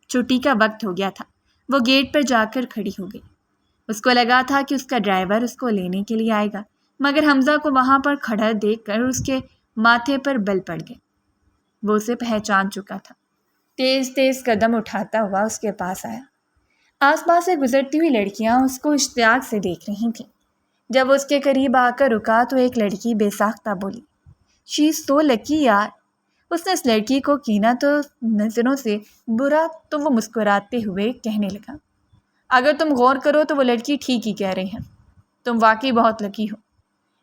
چھٹی کا وقت ہو گیا تھا، وہ گیٹ پر جا کر کھڑی ہو گئی۔ اس کو لگا تھا کہ اس کا ڈرائیور اس کو لینے کے لیے آئے گا، مگر حمزہ کو وہاں پر کھڑا دیکھ کر اس کے ماتھے پر بل پڑ گئے۔ وہ اسے پہچان چکا تھا، تیز تیز قدم اٹھاتا ہوا اس کے پاس آیا۔ آس پاس سے گزرتی ہوئی لڑکیاں اس کو اشتیاق سے دیکھ رہی تھیں۔ جب وہ اس کے قریب آ کر رکا تو ایک لڑکی بے ساختہ بولی، شی از سو لکی یار۔ اس نے اس لڑکی کو کینا تو نظروں سے برا تو وہ مسکراتے ہوئے کہنے لگا، اگر تم غور کرو تو وہ لڑکی ٹھیک ہی کہہ رہی ہیں، تم واقعی بہت لکی ہو۔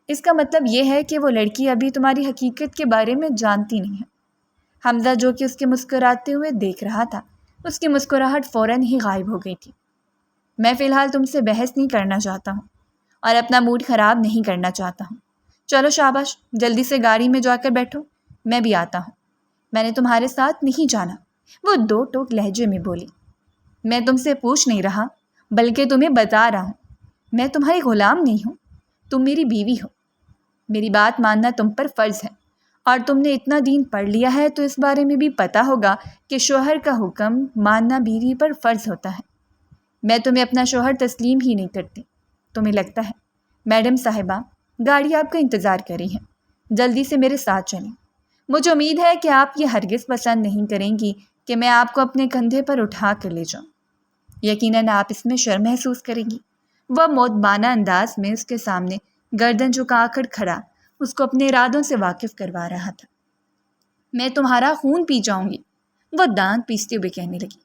اس کا مطلب یہ ہے کہ وہ لڑکی ابھی تمہاری حقیقت کے بارے میں جانتی نہیں ہے۔ حمزہ، جو کہ اس کے مسکراتے ہوئے دیکھ رہا تھا، اس کی مسکراہٹ فوراً ہی غائب ہو گئی تھی۔ میں فی الحال تم سے بحث نہیں کرنا چاہتا ہوں اور اپنا موڈ خراب نہیں کرنا چاہتا ہوں، چلو شاباش جلدی سے گاڑی میں جا کر بیٹھو، میں بھی آتا ہوں۔ میں نے تمہارے ساتھ نہیں جانا، وہ 2 ٹوک لہجے میں بولی۔ میں تم سے پوچھ نہیں رہا بلکہ تمہیں بتا رہا ہوں، میں تمہاری غلام نہیں ہوں، تم میری بیوی ہو، میری بات ماننا تم پر فرض ہے، اور تم نے اتنا دین پڑھ لیا ہے تو اس بارے میں بھی پتہ ہوگا کہ شوہر کا حکم ماننا بیوی پر فرض ہوتا ہے۔ میں تمہیں اپنا شوہر تسلیم ہی نہیں کرتی، تمہیں لگتا ہے؟ میڈم صاحبہ گاڑی آپ کا انتظار کر رہی ہے، جلدی سے میرے ساتھ چلیں۔ مجھے امید ہے کہ آپ یہ ہرگز پسند نہیں کریں گی کہ میں آپ کو اپنے کندھے پر اٹھا کر لے جاؤں، یقیناً آپ اس میں شرم محسوس کریں گی۔ وہ مؤدبانہ انداز میں اس کے سامنے گردن جھکا کر کھڑا اس کو اپنے ارادوں سے واقف کروا رہا تھا۔ میں تمہارا خون پی جاؤں گی، وہ دانت پیستے ہوئے کہنے لگی۔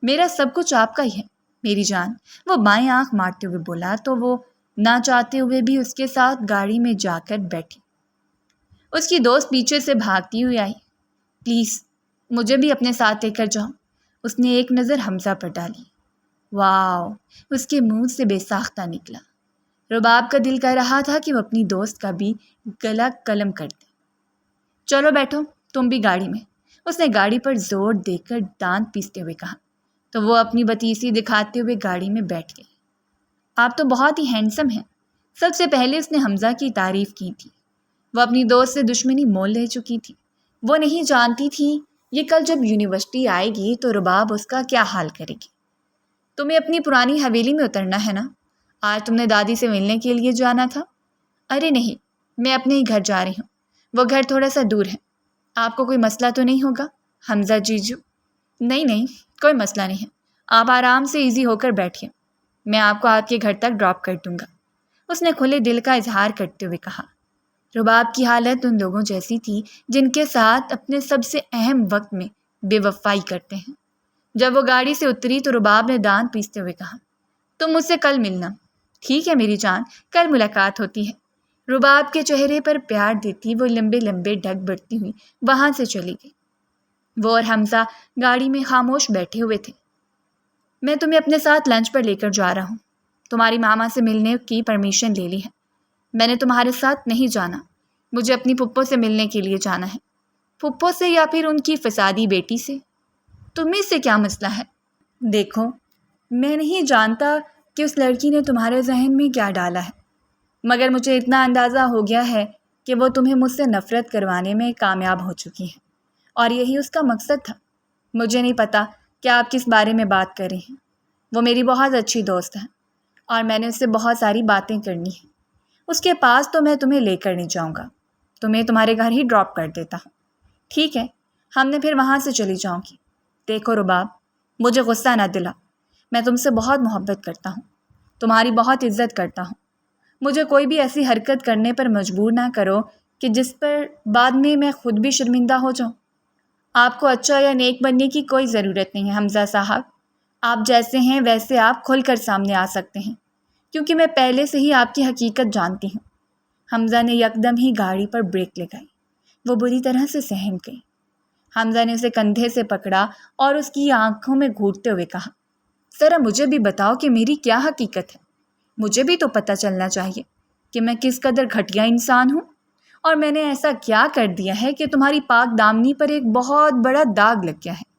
میرا سب کچھ آپ کا ہی ہے میری جان، وہ بائیں آنکھ مارتے ہوئے بولا تو وہ نہ چاہتے ہوئے بھی اس کے ساتھ گاڑی میں جا کر بیٹھی۔ اس کی دوست پیچھے سے بھاگتی ہوئی آئی۔ پلیز مجھے بھی اپنے ساتھ لے کر جاؤ، اس نے ایک نظر حمزہ پر ڈالی۔ واو، اس کے منہ سے بے ساختہ نکلا۔ رباب کا دل کر رہا تھا کہ وہ اپنی دوست کا بھی گلا قلم کر دے۔ چلو بیٹھو تم بھی گاڑی میں، اس نے گاڑی پر زور دے کر دانت پیستے ہوئے کہا، تو وہ اپنی بتیسی دکھاتے ہوئے گاڑی میں بیٹھ گئی۔ آپ تو بہت ہی ہینڈسم ہیں، سب سے پہلے اس نے حمزہ کی تعریف کی تھی۔ وہ اپنی دوست سے دشمنی مول لے چکی تھی۔ وہ نہیں جانتی تھی یہ کل جب یونیورسٹی آئے گی تو رباب اس کا کیا حال کرے گی۔ تمہیں اپنی پرانی حویلی میں اترنا ہے نا؟ آج تم نے دادی سے ملنے کے لیے جانا تھا۔ ارے نہیں، میں اپنے ہی گھر جا رہی ہوں، وہ گھر تھوڑا سا دور ہے۔ آپ کو کوئی مسئلہ تو نہیں ہوگا حمزہ جیجو؟ نہیں، کوئی مسئلہ نہیں ہے، آپ آرام سے ایزی ہو کر بیٹھیے، میں آپ کو آپ کے گھر تک ڈراپ کر دوں گا، اس نے کھلے دل کا اظہار کرتے ہوئے کہا۔ رباب کی حالت ان لوگوں جیسی تھی جن کے ساتھ اپنے سب سے اہم وقت میں بے وفائی کرتے ہیں۔ جب وہ گاڑی سے اتری تو رباب نے دانت پیستے ہوئے کہا، تم مجھ سے کل ملنا۔ ٹھیک ہے میری جان، کل ملاقات ہوتی ہے۔ رباب کے چہرے پر پیار دیتی وہ لمبے لمبے ڈگ بڑھتی ہوئی وہاں سے چلی گئی۔ وہ اور حمزہ گاڑی میں خاموش بیٹھے ہوئے تھے۔ میں تمہیں اپنے ساتھ لنچ پر لے کر جا رہا ہوں، تمہاری ماما سے ملنے کی پرمیشن لے لی ہے۔ میں نے تمہارے ساتھ نہیں جانا، مجھے اپنی پھپھو سے ملنے کے لیے جانا ہے۔ پھپھو سے یا پھر ان کی فسادی بیٹی سے؟ تمہیں سے کیا مسئلہ ہے؟ دیکھو، میں نہیں جانتا کہ اس لڑکی نے تمہارے ذہن میں کیا ڈالا ہے، مگر مجھے اتنا اندازہ ہو گیا ہے کہ وہ تمہیں مجھ سے نفرت کروانے میں کامیاب ہو چکی ہے، اور یہی اس کا مقصد تھا۔ مجھے نہیں پتا کہ آپ کس بارے میں بات کر رہی ہیں۔ وہ میری بہت اچھی دوست ہے اور میں نے اس سے بہت ساری باتیں کرنی ہیں۔ اس کے پاس تو میں تمہیں لے کر نہیں جاؤں گا، تمہیں تمہارے گھر ہی ڈراپ کر دیتا ہوں۔ ٹھیک ہے، ہم نے پھر وہاں سے چلی جاؤں گی۔ دیکھو رباب، مجھے غصہ نہ دلا، میں تم سے بہت محبت کرتا ہوں، تمہاری بہت عزت کرتا ہوں۔ مجھے کوئی بھی ایسی حرکت کرنے پر مجبور نہ کرو کہ جس پر بعد میں خود بھی شرمندہ ہو جاؤں۔ آپ کو اچھا یا نیک بننے کی کوئی ضرورت نہیں ہے حمزہ صاحب، آپ جیسے ہیں ویسے آپ کھل کر سامنے آ سکتے ہیں، کیونکہ میں پہلے سے ہی آپ کی حقیقت جانتی ہوں۔ حمزہ نے یکدم ہی گاڑی پر بریک لگائی، وہ بری طرح سے سہم گئی۔ حمزہ نے اسے کندھے سے پکڑا اور اس کی آنکھوں میں گھورتے ہوئے کہا، ذرا مجھے بھی بتاؤ کہ میری کیا حقیقت ہے، مجھے بھی تو پتہ چلنا چاہیے کہ میں کس قدر گھٹیا انسان ہوں، اور میں نے ایسا کیا کر دیا ہے کہ تمہاری پاک دامنی پر ایک بہت بڑا داغ لگ گیا ہے،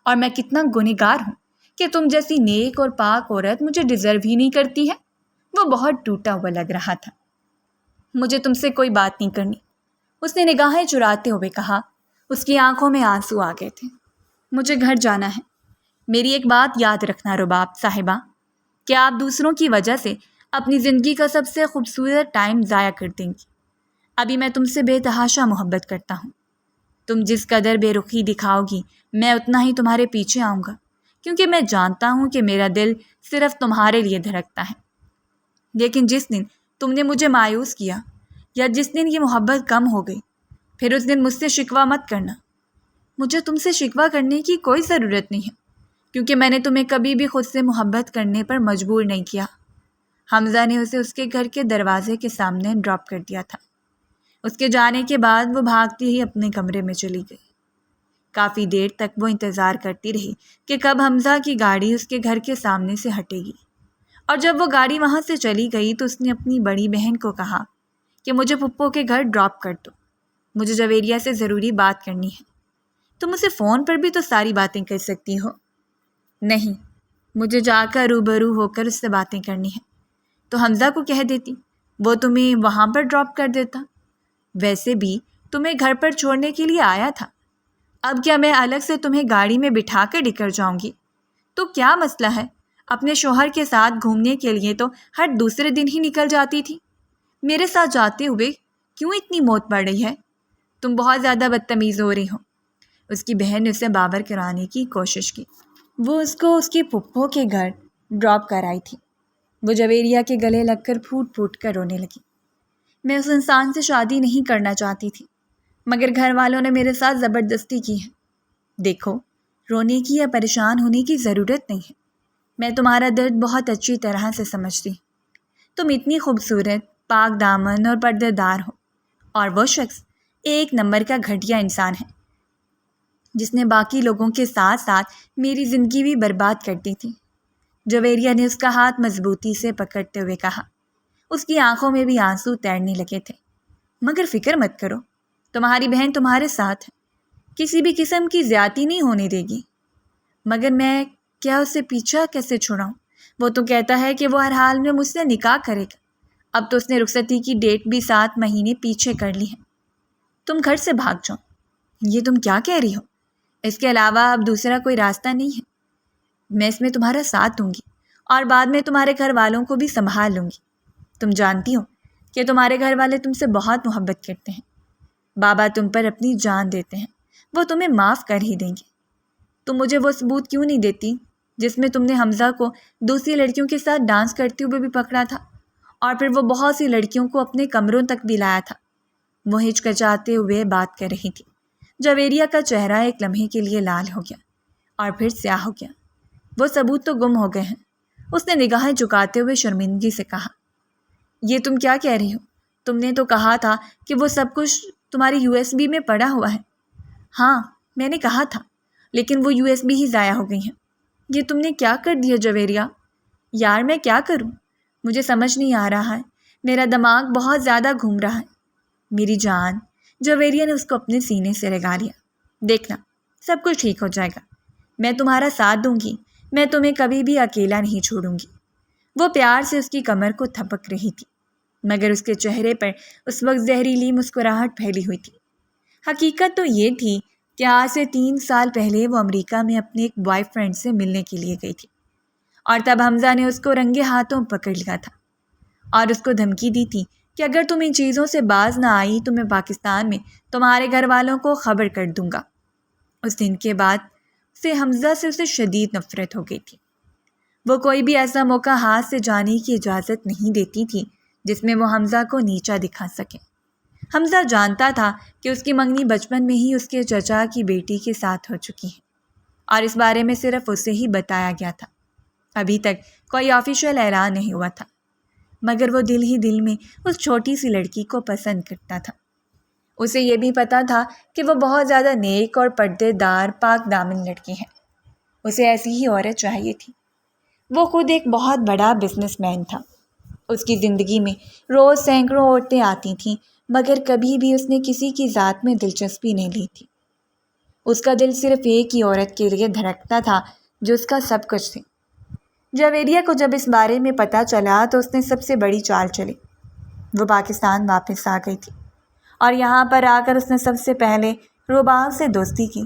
اور میں کتنا گنہگار ہوں کہ تم جیسی نیک اور پاک عورت مجھے ڈیزرو ہی نہیں کرتی ہے۔ وہ بہت ٹوٹا ہوا لگ رہا تھا۔ مجھے تم سے کوئی بات نہیں کرنی، اس نے نگاہیں چراتے ہوئے کہا۔ اس کی آنکھوں میں آنسو آ گئے تھے۔ مجھے گھر جانا ہے۔ میری ایک بات یاد رکھنا رباب صاحبہ، کہ آپ دوسروں کی وجہ سے اپنی زندگی کا سب سے خوبصورت ٹائم ضائع کر دیں گی۔ ابھی میں تم سے بے تحاشا محبت کرتا ہوں، تم جس قدر بے رخی دکھاؤ گی میں اتنا ہی تمہارے پیچھے آؤں گا، کیونکہ میں جانتا ہوں کہ میرا دل صرف تمہارے لیے دھڑکتا ہے۔ لیکن جس دن تم نے مجھے مایوس کیا یا جس دن یہ محبت کم ہو گئی، پھر اس دن مجھ سے شکوہ مت کرنا۔ مجھے تم سے شکوہ کرنے کی کوئی ضرورت نہیں ہے، کیونکہ میں نے تمہیں کبھی بھی خود سے محبت کرنے پر مجبور نہیں کیا۔ حمزہ نے اسے اس کے گھر کے دروازے کے سامنے ڈراپ کر دیا تھا۔ اس کے جانے کے بعد وہ بھاگتی ہی اپنے کمرے میں چلی گئی۔ کافی دیر تک وہ انتظار کرتی رہی کہ کب حمزہ کی گاڑی اس کے گھر کے سامنے سے ہٹے گی، اور جب وہ گاڑی وہاں سے چلی گئی تو اس نے اپنی بڑی بہن کو کہا کہ مجھے پھپھو کے گھر ڈراپ کر دو، مجھے جویریہ سے ضروری بات کرنی ہے۔ تم اسے فون پر بھی تو ساری باتیں کر سکتی ہو۔ نہیں، مجھے جا کر روبرو ہو کر اس سے باتیں کرنی ہیں۔ تو حمزہ کو کہہ دیتی، وہ تمہیں وہاں پر ڈراپ کر دیتا۔ ویسے بھی تمہیں گھر پر چھوڑنے کے لیے آیا تھا، اب کیا میں الگ سے تمہیں گاڑی میں بٹھا کر نکل جاؤں گی؟ تو کیا مسئلہ ہے؟ اپنے شوہر کے ساتھ گھومنے کے لیے تو ہر دوسرے دن ہی نکل جاتی تھی، میرے ساتھ جاتے ہوئے کیوں اتنی موت پڑ رہی ہے؟ تم بہت زیادہ بدتمیز ہو رہی ہو۔ اس کی بہن نے اسے باور کرانے کی کوشش کی۔ وہ اس کو اس کی پھپھو کے گھر ڈراپ کر آئی تھی۔ وہ جویریہ کے گلے لگ کر پھوٹ پھوٹ کر رونے لگی۔ میں اس انسان سے شادی نہیں کرنا چاہتی تھی، مگر گھر والوں نے میرے ساتھ زبردستی کی ہے۔ دیکھو، رونے کی یا پریشان ہونے کی ضرورت نہیں ہے، میں تمہارا درد بہت اچھی طرح سے سمجھتی۔ تم اتنی خوبصورت، پاک دامن اور پردے دار ہو، اور وہ شخص ایک نمبر کا گھٹیا انسان ہے جس نے باقی لوگوں کے ساتھ ساتھ میری زندگی بھی برباد کر دی تھی۔ جویریہ نے اس کا ہاتھ مضبوطی سے پکڑتے ہوئے کہا۔ اس کی آنکھوں میں بھی آنسو تیرنے لگے تھے۔ مگر فکر مت کرو، تمہاری بہن تمہارے ساتھ ہے، کسی بھی قسم کی زیادتی نہیں ہونے دے گی۔ مگر میں کیا اسے پیچھا کیسے چھڑاؤں؟ وہ تو کہتا ہے کہ وہ ہر حال میں مجھ سے نکاح کرے گا۔ اب تو اس نے رخصتی کی ڈیٹ بھی 7 مہینے پیچھے کر لی ہے۔ تم گھر سے بھاگ جاؤ۔ یہ تم کیا کہہ رہی ہو؟ اس کے علاوہ اب دوسرا کوئی راستہ نہیں ہے۔ میں اس میں تمہارا ساتھ دوں گی اور بعد میں تمہارے گھر والوں کو بھی سنبھال لوں گی۔ تم جانتی ہو کہ تمہارے گھر والے تم سے بہت محبت کرتے ہیں۔ بابا تم پر اپنی جان دیتے ہیں، وہ تمہیں معاف کر ہی دیں گے۔ تم مجھے وہ ثبوت کیوں نہیں دیتی جس میں تم نے حمزہ کو دوسری لڑکیوں کے ساتھ ڈانس کرتے ہوئے بھی پکڑا تھا اور پھر وہ بہت سی لڑکیوں کو اپنے کمروں تک بھی لایا تھا؟ وہ ہچکچاتے ہوئے بات کر رہی تھی۔ جویریہ کا چہرہ ایک لمحے کے لیے لال ہو گیا اور پھر سیاہ ہو گیا۔ وہ ثبوت تو گم ہو گئے ہیں، اس نے نگاہیں جھکاتے ہوئے شرمندگی سے کہا۔ یہ تم کیا کہہ رہی ہو؟ تم نے تو کہا تھا کہ وہ سب کچھ تمہاری USB میں پڑا ہوا ہے۔ ہاں میں نے کہا تھا، لیکن وہ USB ہی ضائع ہو گئی ہیں۔ یہ تم نے کیا کر دیا جویریہ؟ یار میں کیا کروں؟ مجھے سمجھ نہیں آ رہا ہے، میرا دماغ بہت زیادہ گھوم رہا ہے۔ میری جان، جویریہ نے اس کو اپنے سینے سے لگا لیا۔ دیکھنا سب کچھ ٹھیک ہو جائے گا، میں تمہارا ساتھ دوں گی، میں تمہیں کبھی بھی اکیلا نہیں چھوڑوں گی۔ وہ پیار سے اس کی کمر کو تھپک رہی تھی، مگر اس کے چہرے پر اس وقت زہریلی مسکراہٹ پھیلی ہوئی تھی۔ حقیقت تو یہ تھی کہ آج سے 3 سال پہلے وہ امریکہ میں اپنے ایک بوائے فرینڈ سے ملنے کے لیے گئی تھی، اور تب حمزہ نے اس کو رنگے ہاتھوں پکڑ لیا تھا اور اس کو دھمکی دی تھی کہ اگر تم ان چیزوں سے باز نہ آئی تو میں پاکستان میں تمہارے گھر والوں کو خبر کر دوں گا۔ اس دن کے بعد سے حمزہ سے اسے شدید نفرت ہو گئی تھی۔ وہ کوئی بھی ایسا موقع ہاتھ سے جانے کی اجازت نہیں دیتی تھی جس میں وہ حمزہ کو نیچا دکھا سکے۔ حمزہ جانتا تھا کہ اس کی منگنی بچپن میں ہی اس کے چچا کی بیٹی کے ساتھ ہو چکی ہے، اور اس بارے میں صرف اسے ہی بتایا گیا تھا۔ ابھی تک کوئی آفیشیل اعلان نہیں ہوا تھا، مگر وہ دل ہی دل میں اس چھوٹی سی لڑکی کو پسند کرتا تھا۔ اسے یہ بھی پتا تھا کہ وہ بہت زیادہ نیک اور پردے دار پاک دامن لڑکی ہے۔ اسے ایسی ہی عورت چاہیے تھی۔ وہ خود ایک بہت بڑا بزنس مین تھا۔ اس کی زندگی میں روز سینکڑوں عورتیں آتی تھیں، مگر کبھی بھی اس نے کسی کی ذات میں دلچسپی نہیں لی تھی۔ اس کا دل صرف ایک ہی عورت کے لیے دھڑکتا تھا جو اس کا سب کچھ تھی۔ جویریہ کو جب اس بارے میں پتہ چلا تو اس نے سب سے بڑی چال چلی۔ وہ پاکستان واپس آ گئی تھی اور یہاں پر آ کر اس نے سب سے پہلے رباب سے دوستی کی۔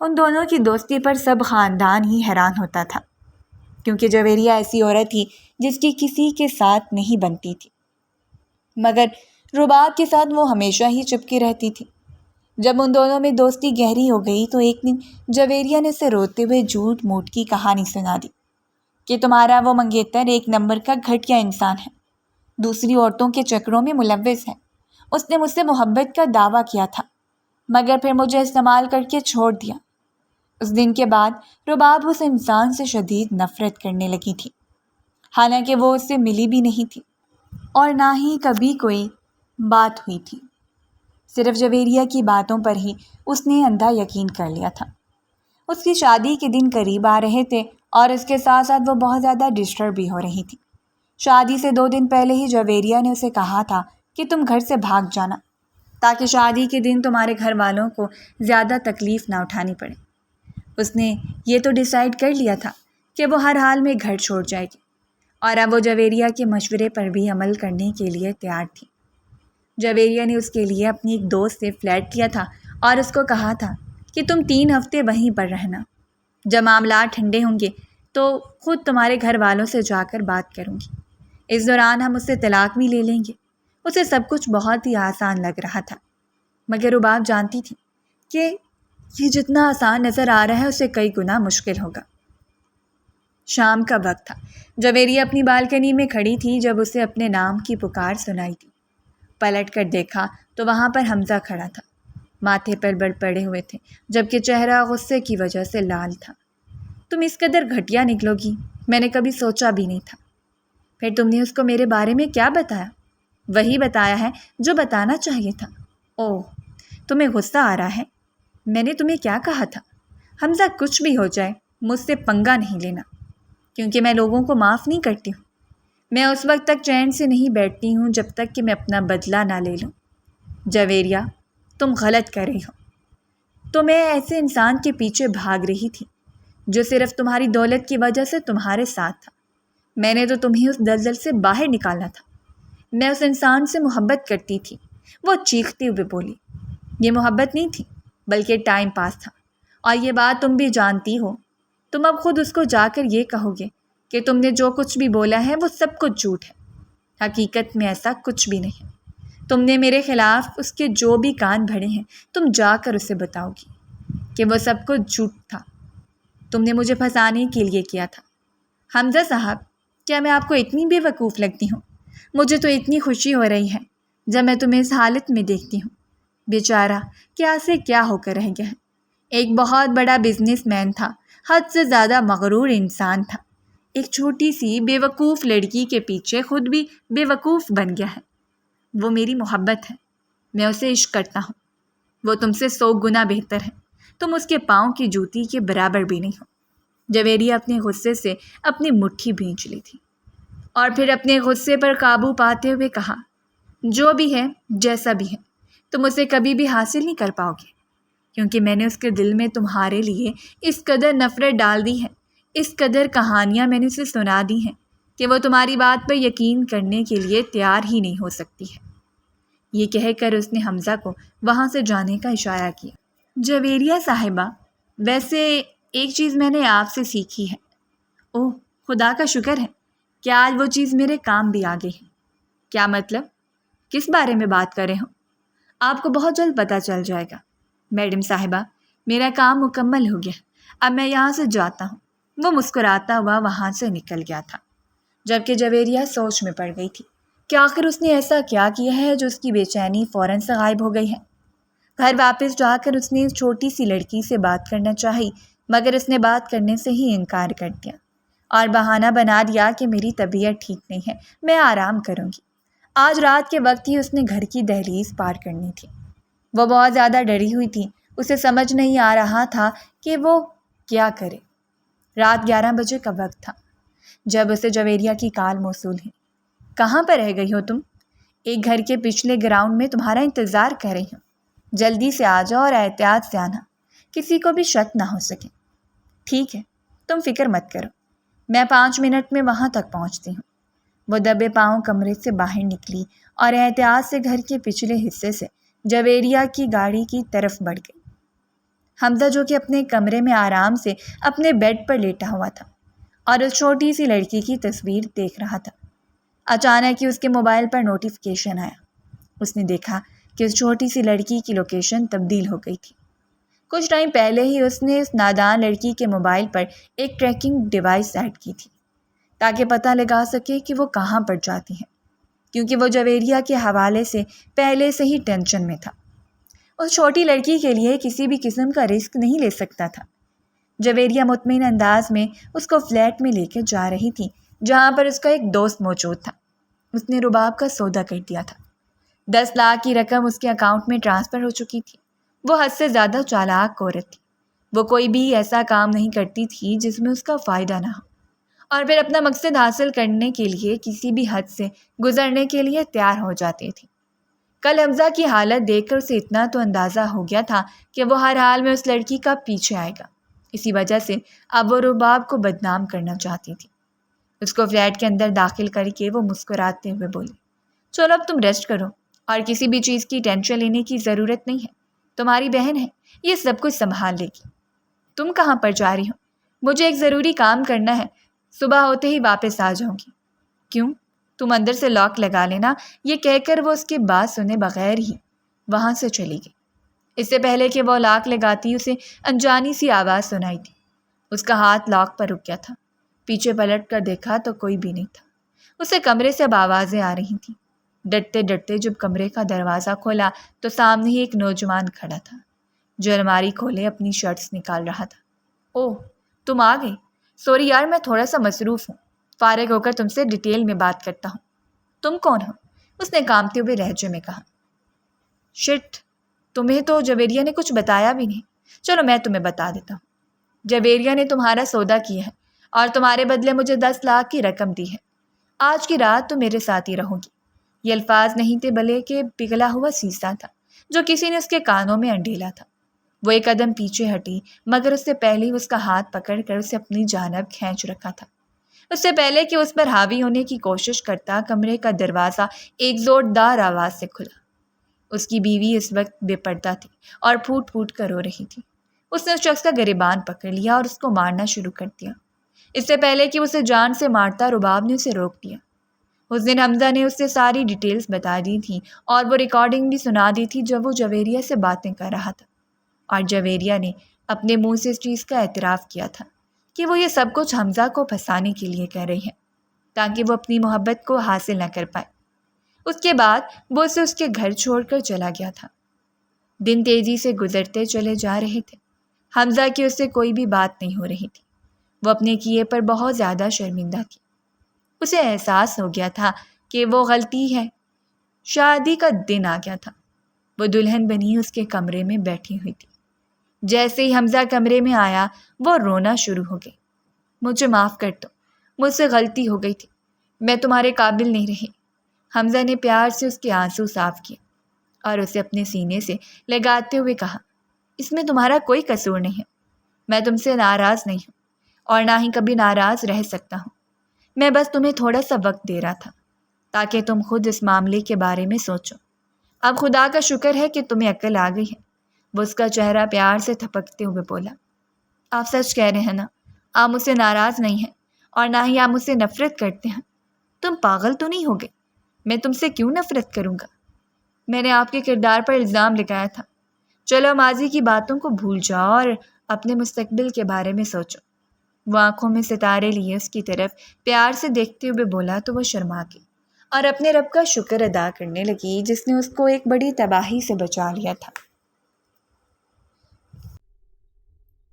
ان دونوں کی دوستی پر سب خاندان ہی حیران ہوتا تھا، کیونکہ جویریہ ایسی عورت تھی جس کی کسی کے ساتھ نہیں بنتی تھی، مگر رباب کے ساتھ وہ ہمیشہ ہی چپکی رہتی تھی۔ جب ان دونوں میں دوستی گہری ہو گئی تو ایک دن جویریہ نے اسے روتے ہوئے جھوٹ موٹ کی کہانی سنا دی کہ تمہارا وہ منگیتر ایک نمبر کا گھٹیا انسان ہے، دوسری عورتوں کے چکروں میں ملوث ہے۔ اس نے مجھ سے محبت کا دعویٰ کیا تھا، مگر پھر مجھے استعمال کر کے چھوڑ دیا۔ اس دن کے بعد رباب اس انسان سے شدید نفرت کرنے لگی تھی، حالانکہ وہ اس سے ملی بھی نہیں تھی اور نہ ہی کبھی کوئی بات ہوئی تھی۔ صرف جویریہ کی باتوں پر ہی اس نے اندھا یقین کر لیا تھا۔ اس کی شادی کے دن قریب آ رہے تھے اور اس کے ساتھ ساتھ وہ بہت زیادہ ڈسٹرب بھی ہو رہی تھی۔ شادی سے 2 دن پہلے ہی جویریہ نے اسے کہا تھا کہ تم گھر سے بھاگ جانا تاکہ شادی کے دن تمہارے گھر والوں کو زیادہ تکلیف نہ اٹھانی پڑے۔ اس نے یہ تو ڈیسائیڈ کر لیا تھا کہ وہ ہر حال میں گھر چھوڑ جائے گی، اور اب وہ جویریہ کے مشورے پر بھی عمل کرنے کے لیے تیار تھی۔ جویریہ نے اس کے لیے اپنی ایک دوست سے فلیٹ لیا تھا اور اس کو کہا تھا کہ تم 3 ہفتے وہیں پر رہنا، جب معاملات ٹھنڈے ہوں گے تو خود تمہارے گھر والوں سے جا کر بات کروں گی۔ اس دوران ہم اس سے طلاق بھی لے لیں گے۔ اسے سب کچھ بہت ہی آسان لگ رہا تھا، مگر رباب جانتی تھی کہ یہ جتنا آسان نظر آ رہا ہے اسے کئی گنا مشکل ہوگا۔ شام کا وقت تھا۔ جویریہ اپنی بالکنی میں کھڑی تھی جب اسے اپنے نام کی پکار سنائی دی۔ پلٹ کر دیکھا تو وہاں پر حمزہ کھڑا تھا، ماتھے پر بڑ پڑے ہوئے تھے جبکہ چہرہ غصے کی وجہ سے لال تھا۔ تم اس قدر گھٹیا نکلو گی میں نے کبھی سوچا بھی نہیں تھا۔ پھر تم نے اس کو میرے بارے میں کیا بتایا؟ وہی بتایا ہے جو بتانا چاہیے تھا۔ اوہ تمہیں غصہ آ رہا ہے؟ میں نے تمہیں کیا کہا تھا؟ حمزہ کچھ بھی ہو جائے مجھ سے پنگا نہیں لینا، کیونکہ میں لوگوں کو معاف نہیں کرتی ہوں۔ میں اس وقت تک چین سے نہیں بیٹھتی ہوں جب تک کہ میں اپنا بدلہ نہ لے لوں۔ جویریہ، تم غلط کر رہی ہو۔ تو میں ایسے انسان کے پیچھے بھاگ رہی تھی جو صرف تمہاری دولت کی وجہ سے تمہارے ساتھ تھا۔ میں نے تو تمہیں اس دلدل سے باہر نکالنا تھا۔ میں اس انسان سے محبت کرتی تھی، وہ چیختے ہوئے بولی۔ یہ محبت نہیں تھی بلکہ ٹائم پاس تھا، اور یہ بات تم بھی جانتی ہو۔ تم اب خود اس کو جا کر یہ کہو گے کہ تم نے جو کچھ بھی بولا ہے وہ سب کچھ جھوٹ ہے۔ حقیقت میں ایسا کچھ بھی نہیں ہے۔ تم نے میرے خلاف اس کے جو بھی کان بھرے ہیں تم جا کر اسے بتاؤ گی کہ وہ سب کچھ جھوٹ تھا، تم نے مجھے پھنسانے کے لیے کیا تھا۔ حمزہ صاحب، کیا میں آپ کو اتنی بے وقوف لگتی ہوں؟ مجھے تو اتنی خوشی ہو رہی ہے جب میں تمہیں اس حالت میں دیکھتی ہوں۔ بیچارہ کیا سے کیا ہو کر رہ گیا ہے۔ ایک بہت بڑا بزنس مین تھا، حد سے زیادہ مغرور انسان تھا، ایک چھوٹی سی بے وقوف لڑکی کے پیچھے خود بھی بے وقوف بن گیا ہے۔ وہ میری محبت ہے، میں اسے عشق کرتا ہوں۔ وہ تم سے 100 گنا بہتر ہے، تم اس کے پاؤں کی جوتی کے برابر بھی نہیں ہو۔ جویریہ اپنے غصے سے اپنی مٹھی بھینچ لی تھی اور پھر اپنے غصے پر قابو پاتے ہوئے کہا، جو بھی ہے جیسا بھی ہے، تم اسے کبھی بھی حاصل نہیں کر پاؤ گے، کیونکہ میں نے اس کے دل میں تمہارے لیے اس قدر نفرت ڈال دی ہے، اس قدر کہانیاں میں نے اسے سنا دی ہیں کہ وہ تمہاری بات پر یقین کرنے کے لیے تیار ہی نہیں ہو سکتی ہے۔ یہ کہہ کر اس نے حمزہ کو وہاں سے جانے کا اشارہ کیا۔ جویریہ صاحبہ، ویسے ایک چیز میں نے آپ سے سیکھی ہے۔ اوہ، خدا کا شکر ہے کہ آج وہ چیز میرے کام بھی آ گئی ہے۔ کیا مطلب؟ کس بارے میں بات کر رہے ہو؟ آپ کو بہت جلد پتہ چل جائے گا۔ میڈم صاحبہ، میرا کام مکمل ہو گیا، اب میں یہاں سے جاتا ہوں۔ وہ مسکراتا ہوا وہاں سے نکل گیا تھا، جبکہ جویریہ سوچ میں پڑ گئی تھی کہ آخر اس نے ایسا کیا کیا ہے جو اس کی بے چینی فوراً سے غائب ہو گئی ہے۔ گھر واپس جا کر اس نے اس چھوٹی سی لڑکی سے بات کرنا چاہی، مگر اس نے بات کرنے سے ہی انکار کر دیا اور بہانہ بنا دیا کہ میری طبیعت ٹھیک نہیں ہے، میں آرام کروں گی۔ آج رات کے وقت ہی اس نے گھر کی دہلیز پار کرنی تھی۔ وہ بہت زیادہ ڈری ہوئی تھی، اسے سمجھ نہیں آ رہا تھا کہ وہ کیا کرے۔ رات 11 بجے کا وقت تھا جب اسے جویریہ کی کال موصول ہوئی۔ کہاں پر رہ گئی ہو تم؟ ایک گھر کے پچھلے گراؤنڈ میں تمہارا انتظار کر رہی ہوں، جلدی سے آ جاؤ اور احتیاط سے آنا، کسی کو بھی شک نہ ہو سکے۔ ٹھیک ہے، تم فکر مت کرو، میں 5 منٹ میں وہاں تک پہنچتی ہوں۔ وہ دبے پاؤں کمرے سے باہر نکلی اور احتیاط سے گھر کے پچھلے حصے سے جویریہ کی گاڑی کی طرف بڑھ گئی۔ حمزہ، جو کہ اپنے کمرے میں آرام سے اپنے بیڈ پر لیٹا ہوا تھا اور اس چھوٹی سی لڑکی کی تصویر دیکھ رہا تھا، اچانک ہی اس کے موبائل پر نوٹیفیکیشن آیا۔ اس نے دیکھا کہ اس چھوٹی سی لڑکی کی لوکیشن تبدیل ہو گئی تھی۔ کچھ ٹائم پہلے ہی اس نے اس نادان لڑکی کے موبائل پر ایک ٹریکنگ ڈیوائس ایڈ کی تھی تاکہ پتہ لگا سکے کہ وہ کہاں پر جاتی ہیں، کیونکہ وہ جویریہ کے حوالے سے پہلے سے ہی ٹینشن میں تھا۔ اس چھوٹی لڑکی کے لیے کسی بھی قسم کا رسک نہیں لے سکتا تھا۔ جویریہ مطمئن انداز میں اس کو فلیٹ میں لے کے جا رہی تھی جہاں پر اس کا ایک دوست موجود تھا۔ اس نے رباب کا سودا کر دیا تھا۔ 10 لاکھ کی رقم اس کے اکاؤنٹ میں ٹرانسفر ہو چکی تھی۔ وہ حد سے زیادہ چالاک عورت تھی۔ وہ کوئی بھی ایسا کام نہیں کرتی تھی جس میں اس کا فائدہ نہ ہو، اور پھر اپنا مقصد حاصل کرنے کے لیے کسی بھی حد سے گزرنے کے لیے تیار ہو جاتی تھی۔ کل حمزہ کی حالت دیکھ کر اسے اتنا تو اندازہ ہو گیا تھا کہ وہ ہر حال میں اس لڑکی کا پیچھے آئے گا۔ اسی وجہ سے اب وہ رباب کو بدنام کرنا چاہتی تھی۔ اس کو فلیٹ کے اندر داخل کر کے وہ مسکراتے ہوئے بولی، چلو اب تم ریسٹ کرو اور کسی بھی چیز کی ٹینشن لینے کی ضرورت نہیں ہے، تمہاری بہن ہے، یہ سب کچھ سنبھال لے گی۔ تم کہاں پر جا رہی ہو؟ مجھے ایک ضروری کام کرنا ہے، صبح ہوتے ہی واپس آ جاؤں گی۔ کیوں؟ تم اندر سے لاک لگا لینا، یہ کہہ کر وہ اس کی بات سنے بغیر ہی وہاں سے چلی گئی۔ اس سے پہلے کہ وہ لاک لگاتی اسے انجانی سی آواز سنائی تھی۔ اس کا ہاتھ لاک پر رک گیا تھا۔ پیچھے پلٹ کر دیکھا تو کوئی بھی نہیں تھا۔ اسے کمرے سے اب آوازیں آ رہی تھیں۔ ڈرتے ڈرتے جب کمرے کا دروازہ کھولا تو سامنے ہی ایک نوجوان کھڑا تھا جو الماری کھولے اپنی شرٹس نکال رہا تھا۔ اوہ، تم آ گئی؟ سوری یار، میں تھوڑا سا مصروف ہوں، فارغ ہو کر تم سے ڈیٹیل میں بات کرتا ہوں۔ تم کون ہو؟ اس نے کانپتے ہوئے لہجے میں کہا۔ شٹ، تمہیں تو جویریہ نے کچھ بتایا بھی نہیں۔ چلو میں تمہیں بتا دیتا ہوں۔ جویریہ نے تمہارا سودا کیا ہے اور تمہارے بدلے مجھے 10 لاکھ کی رقم دی ہے۔ آج کی رات تو میرے ساتھ ہی رہو گی۔ یہ الفاظ نہیں تھے بلکہ پگھلا ہوا سیسا تھا جو کسی نے اس کے کانوں میں انڈیلا تھا۔ وہ ایک قدم پیچھے ہٹی، مگر اس سے پہلے اس کا ہاتھ پکڑ کر اسے اپنی جانب کھینچ رکھا تھا۔ اس سے پہلے کہ اس پر حاوی ہونے کی کوشش کرتا، کمرے کا دروازہ ایک زوردار آواز سے کھلا۔ اس کی بیوی اس وقت بے پردہ تھی اور پھوٹ پھوٹ کر رو رہی تھی۔ اس نے اس شخص کا گریبان پکڑ لیا اور اس کو مارنا شروع کر دیا۔ اس سے پہلے کہ اسے جان سے مارتا، رباب نے اسے روک دیا۔ اس دن حمزہ نے اس سے ساری ڈیٹیلز بتا دی تھی اور وہ ریکارڈنگ بھی سنا دی تھی جب وہ جویریہ سے باتیں کر رہا تھا، اور جویریہ نے اپنے منہ سے اس چیز کا اعتراف کیا تھا کہ وہ یہ سب کچھ حمزہ کو پھنسانے کے لیے کر رہی ہے تاکہ وہ اپنی محبت کو حاصل نہ کر پائے۔ اس کے بعد وہ اسے اس کے گھر چھوڑ کر چلا گیا تھا۔ دن تیزی سے گزرتے چلے جا رہے تھے۔ حمزہ کی اس سے کوئی بھی بات نہیں ہو رہی تھی۔ وہ اپنے کیے پر بہت زیادہ شرمندہ تھی۔ اسے احساس ہو گیا تھا کہ وہ غلطی ہے۔ شادی کا دن آ گیا تھا۔ وہ دلہن بنی اس کے کمرے میں بیٹھی ہوئی تھی۔ جیسے ہی حمزہ کمرے میں آیا، وہ رونا شروع ہو گئی۔ مجھے معاف کر دو، مجھ سے غلطی ہو گئی تھی، میں تمہارے قابل نہیں رہی۔ حمزہ نے پیار سے اس کے آنسو صاف کیے اور اسے اپنے سینے سے لگاتے ہوئے کہا، اس میں تمہارا کوئی قصور نہیں ہے۔ میں تم سے ناراض نہیں ہوں اور نہ ہی کبھی ناراض رہ سکتا ہوں۔ میں بس تمہیں تھوڑا سا وقت دے رہا تھا تاکہ تم خود اس معاملے کے بارے میں سوچو۔ اب خدا کا شکر ہے کہ تمہیں عقل آ گئی ہے۔ وہ اس کا چہرہ پیار سے تھپکتے ہوئے بولا، آپ سچ کہہ رہے ہیں نا، آپ مجھ سے ناراض نہیں ہیں اور نہ ہی آپ مجھ سے نفرت کرتے ہیں۔ تم پاگل تو نہیں ہو گئے؟ میں تم سے کیوں نفرت کروں گا؟ میں نے آپ کے کردار پر الزام لگایا تھا۔ چلو ماضی کی باتوں کو بھول جاؤ اور اپنے مستقبل کے بارے میں سوچو۔ وہ آنکھوں میں ستارے لیے اس کی طرف پیار سے دیکھتے ہوئے بولا تو وہ شرما گئی اور اپنے رب کا شکر ادا کرنے لگی جس نے اس کو ایک بڑی تباہی سے بچا لیا تھا۔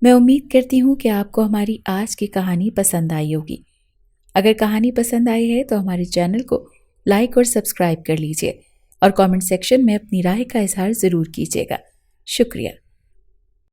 میں امید کرتی ہوں کہ آپ کو ہماری آج کی کہانی پسند آئی ہوگی۔ اگر کہانی پسند آئی ہے تو ہمارے چینل کو لائک اور سبسکرائب کر لیجیے اور کامنٹ سیکشن میں اپنی رائے کا اظہار ضرور کیجیے گا۔ شکریہ۔